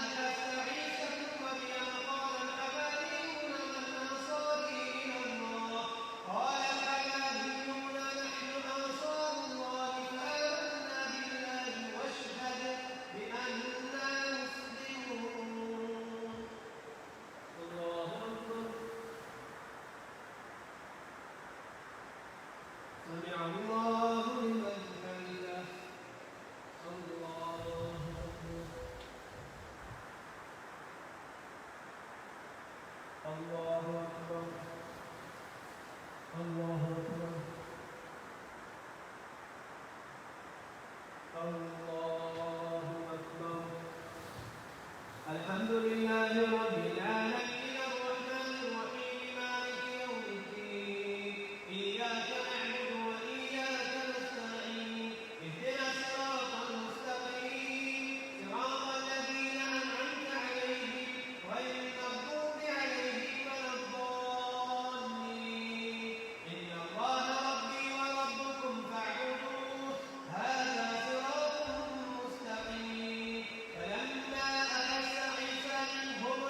أحس عيسى ابن مريم قال الحواريون من أنصاري إلى الله قال الحواريون نحن أنصار الله فآمنا بالله واشهد بأننا مسلمون. الله أكبر. سمع الله لمن حمده. الله أكبر. الله أكبر. الله أكبر. الله أكبر. الحمد لله رب العالمين الرحمن الرحيم مالك يوم الدين إياك نعبد وإياك نستعين اهدنا الصراط المستقيم صراط الذين أنعمت عليهم غير المغضوب عليهم ولا الضالين. إن الله ربي وربكم فاعبدوه هذا صراط مستقيم. فلما أحس عيسى منهم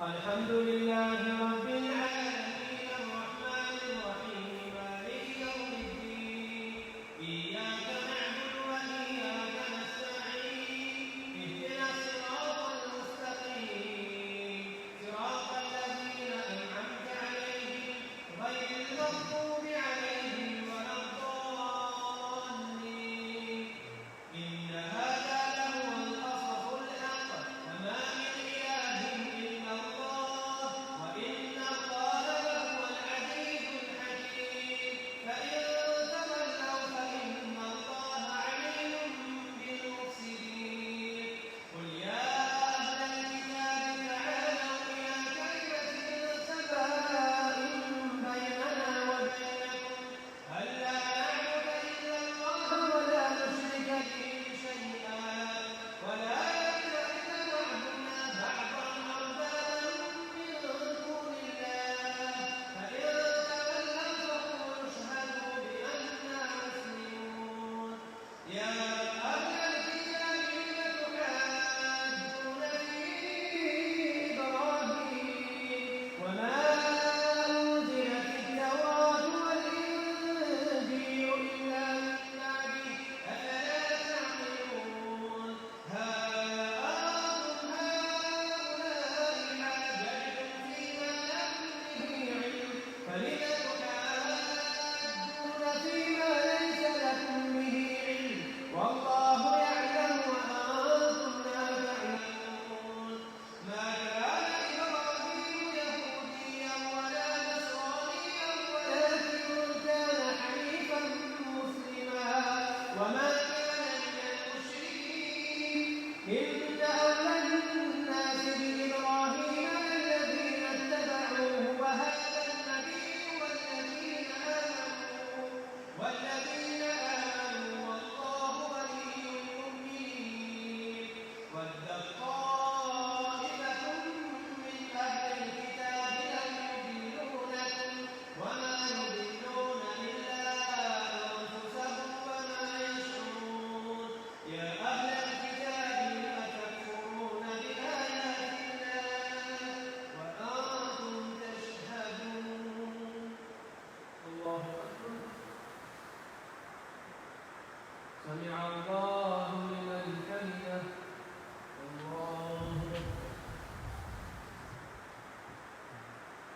الحمد لله رب العالمين الرحمن الرحيم مالك يوم الدين إياك نعبد وإياك نستعين اهدنا الصراط المستقيم صراط الذين أنعمت عليهم غير المغضوب عليهم ولا الضالين إن هذا لهو القصص الحق وما من إله إلا الله وإن الله لهو العزيز الحكيم فإن تولوا فإن الله عليم بالمفسدين قل يا أهل الكتاب تعالوا إلى كلمة سواء بيننا وبينكم ألا نعبد إلا الله ولا نشرك به شيئا ولا يتخذ بعضنا بعضا أربابا من دون الله فإن تولوا فقولوا اشهدوا بأننا مسلمون يا أهل الكتاب لم تحاجون في إبراهيم وما أنزلت التوراة والإنجيل إلا من بعده أفلا تعقلون ها أنتم هؤلاء حاججتم فيما لكم به علم فلم تحاجون فيما ليس لكم به علم والله يعلم وأنتم لا تعلمون ما كان إبراهيم يهوديا ولا نصرانيا ولكن كان حنيفا مسلما وما كان من المشركين إن أولى الناس بإبراهيم الذين اتبعوه وهذا النبي والذين آمنوا والله ولي المؤمنين ودت طائفة من أهل الكتاب لو يضلونكم وما يضلون إلا أنفسهم وما يشعرون يا أهل الكتاب لم تكفرون بآيات الله وأنتم تشهدون الله أكبر. سمع الله لمن حمده. الله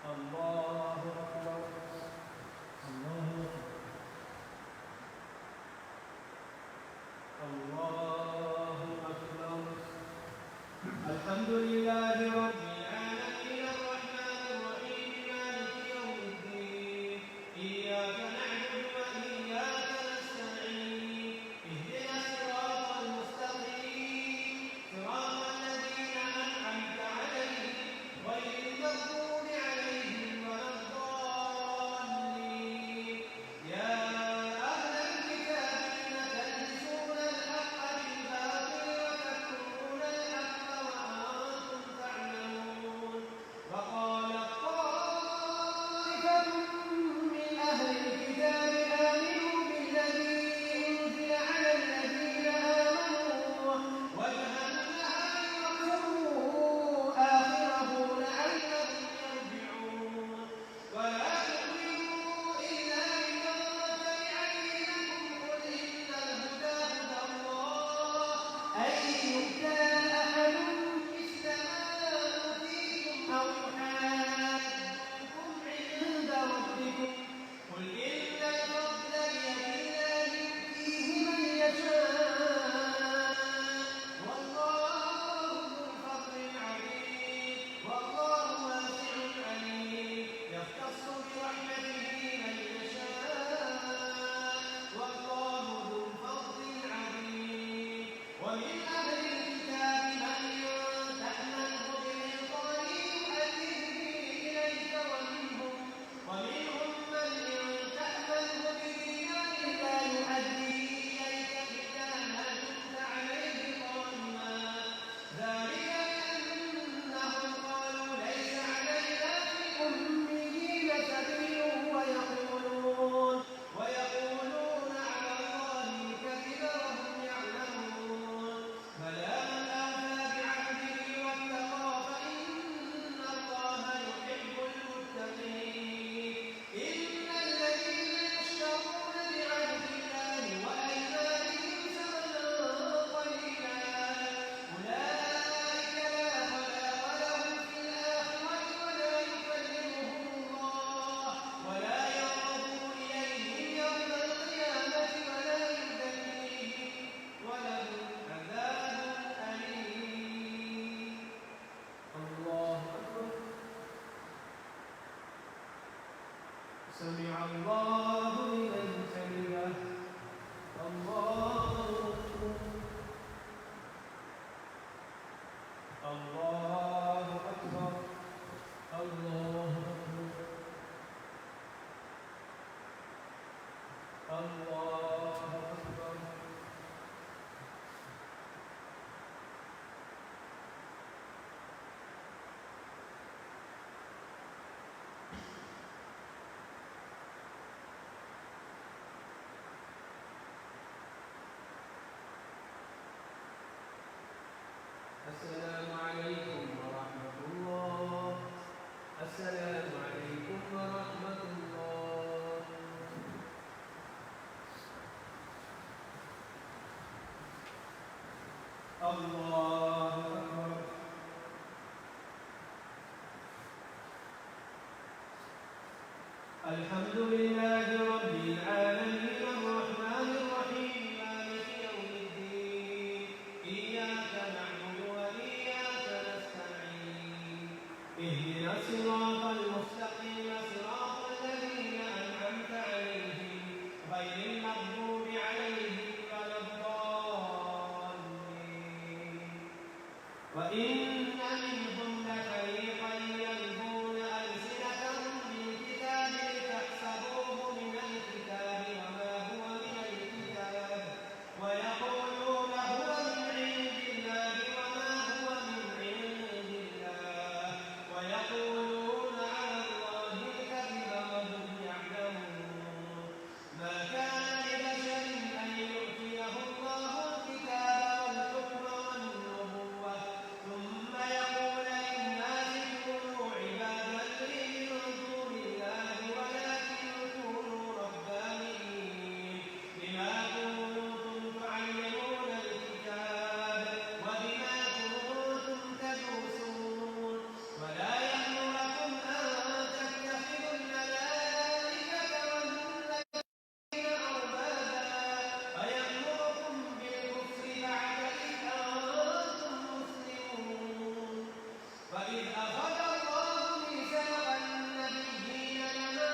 الله أكبر. الله الله أكبر. الحمد لله رب العالمين الرحمن الرحيم مالك يوم الدين إياك نعبد وإياك نستعين اهدنا الصراط المستقيم صراط الذين أنعمت عليهم غير المغضوب عليهم ولا الضالين يا أهل الكتاب لم تلبسون الحق بالباطل وتكتمون الحق وأنتم السلام عليكم ورحمة الله. السلام عليكم ورحمة الله. الله أكبر. الحمد لله رب العالمين الرحمن الرحيم مالك يوم الدين إياك نعبد وإياك نستعين اهدنا الصراط المستقيم صراط الذين أنعمت عليهم غير المغضوب عليهم ولا الضالين. وإن منهم لفريقا يلقون ألسنتهم بالكتاب لتحسبوه من الكتاب وما هو من الكتاب ويقولون هو من عند الله وما هو من عند الله ويقولون على الله الكذب وهم يعلمون. ما كان لبشر أن يؤتيه الله الكتاب والحكم والنبوة ثم يقول للناس كونوا عبادا لي من دون الله ولكن كونوا ربانيين بما كنتم تعلمون الكتاب وبما كنتم تدرسون. ولا يأمركم أن تتخذوا الملائكة والنبيين أربابا أيأمركم بالكفر بعد إذ أنتم مسلمون. وإذ أخذ الله ميثاق النبيين لما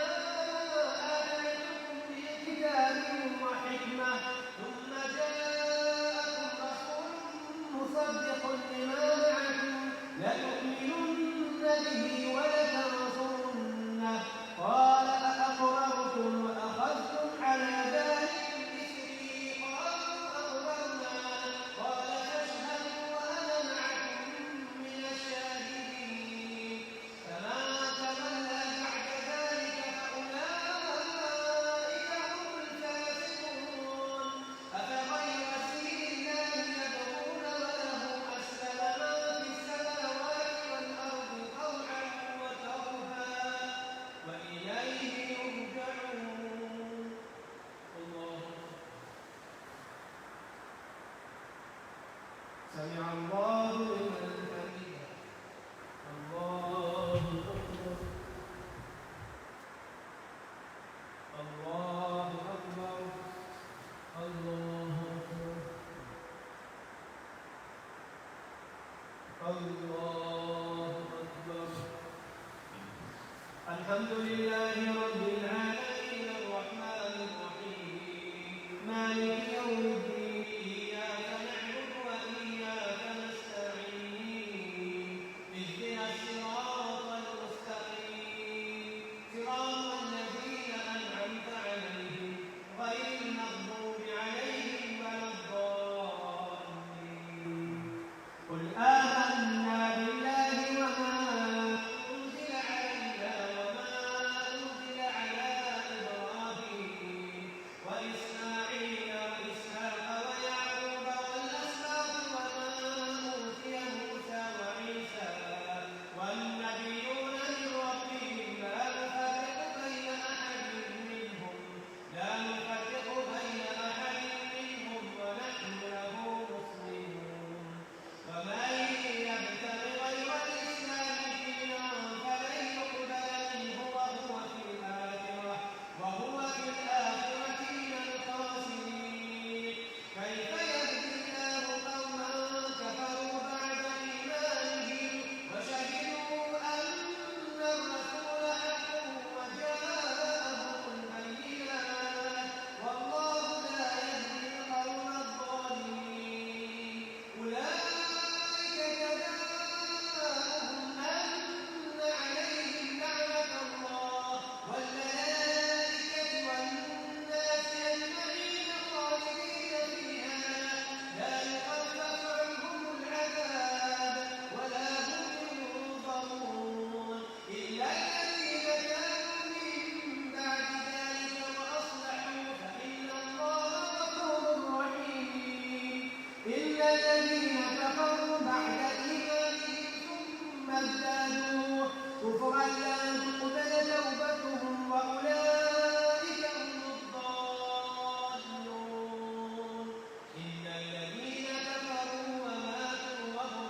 آتيتكم من كتاب وحكمة ثم جاءكم رسول مصدق لما معكم لتؤمنن به ولتنصرنه قال أأقررتم وأخذتم على ذلكم إصري قالوا أقررنا قال فاشهدوا وأنا معكم من الشاهدين. فمن تولى بعد ذلك فأولئك هم الفاسقون. أفغير دين الله يبغون وله أسلم من في السماوات والأرض طوعا وكرها وإليه يرجعون. الله سمع الله لمن حمده. الله أكبر. الله أكبر. الله أكبر. الله أكبر. الحمد لله رب العالمين الرحمن الرحيم مالك يوم الدين إياك نعبد وإياك نستعين اهدنا الصراط المستقيم صراط الذين أنعمت عليهم غير المغضوب عليهم ولا الضالين. قل آمنا بالله وما أنزل علينا وما الذين كفروا بعد إيمانهم ثم ازدادوا كفرا لن تقبل توبتهم وأولئك هم الضالون إن الذين كفروا وماتوا وهم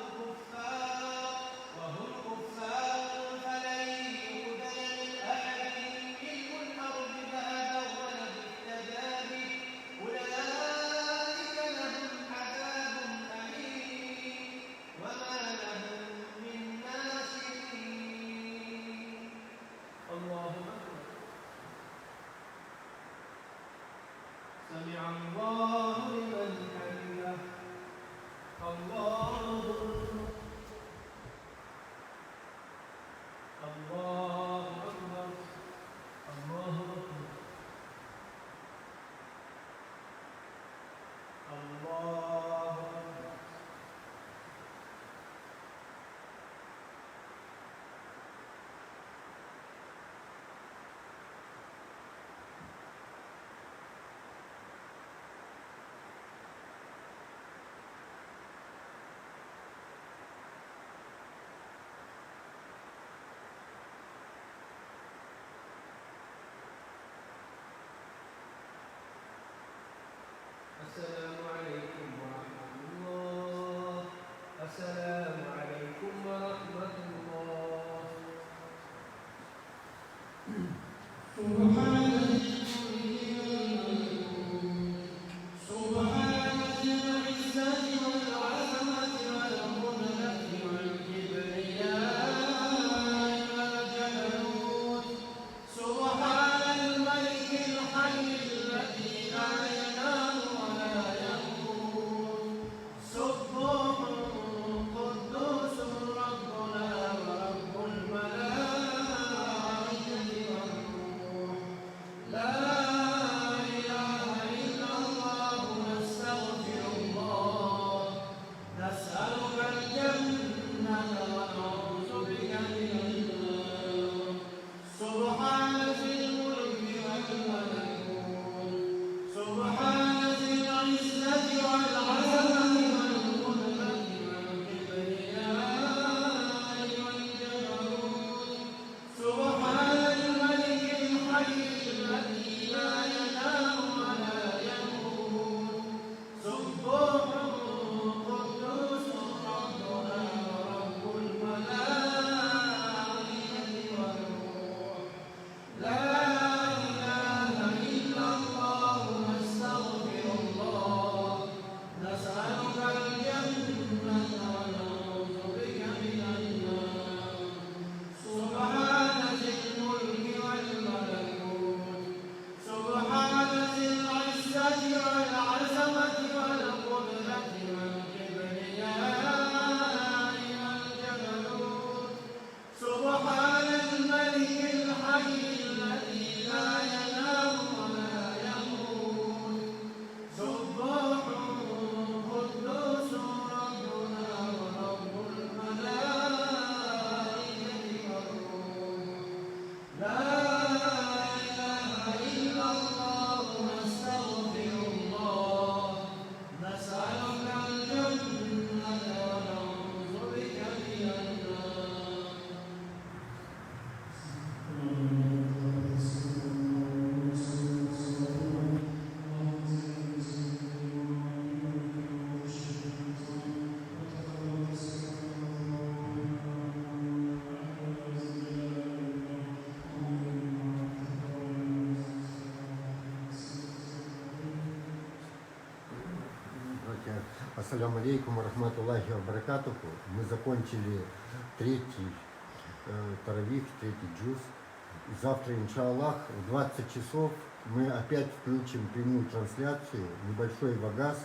كفار فلن يقبل من أحدهم ملء الأرض ذهبا ولو افتدى به أولئك لهم عذاب أليم وما لهم من ناصرين. الله أكبر. سمع الله لمن حمده. الله أكبر. الله أكبر. الله أكبر. الله أكبر. السلام عليكم ورحمة الله. السلام عليكم ورحمة الله. سبحان ذي العزة والعظمة والقدرة والكبرياء والجبروت. سبحان الملك الحي الذي لا ينام ولا يموت. سبوح قدوس ربنا ورب الملائكة والروح. لا إله إلا الله نستغفر الله. نسألك الجنة ونعوذ بك من النار. سبحان ذي الملك والملكوت. سبحان ذي العزة والعظمة والقدرة والكبرياء والجبروت. سبحان الملك الحي الذي لا ينام ولا يموت. سبوح قدوس ربنا ورب الملائكة والروح. لا إله إلا الله نستغفر الله. نسألك الجنة ونعوذ بك من النار. سبحان ذي الملك والملكوت. سبحان ذي العزة والعظمة والقدرة والكبرياء والجبروت. سبحان الملك الحي الذي لا ينام ولا يموت. سبوح قدوس ربنا ورب الملائكة والروح. لا إله إلا الله نستغفر الله. نسألك الجنة ونعوذ بك من النار. Ассаляму алейкум рахматуллахи ва баракатуху. Мы закончили третий таравих, третий джуз. И завтра, иншаллах, в 20 часов мы опять включим прямую трансляцию, небольшой вагаз,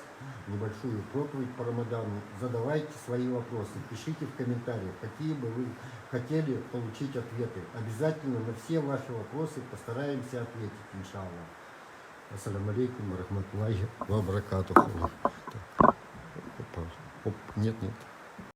небольшую проповедь по Рамадану. Задавайте свои вопросы, пишите в комментариях, какие бы вы хотели получить ответы. Обязательно на все ваши вопросы постараемся ответить, иншаллах. Ассаляму алейкум рахматуллахи ва баракатуху. Оп, нет.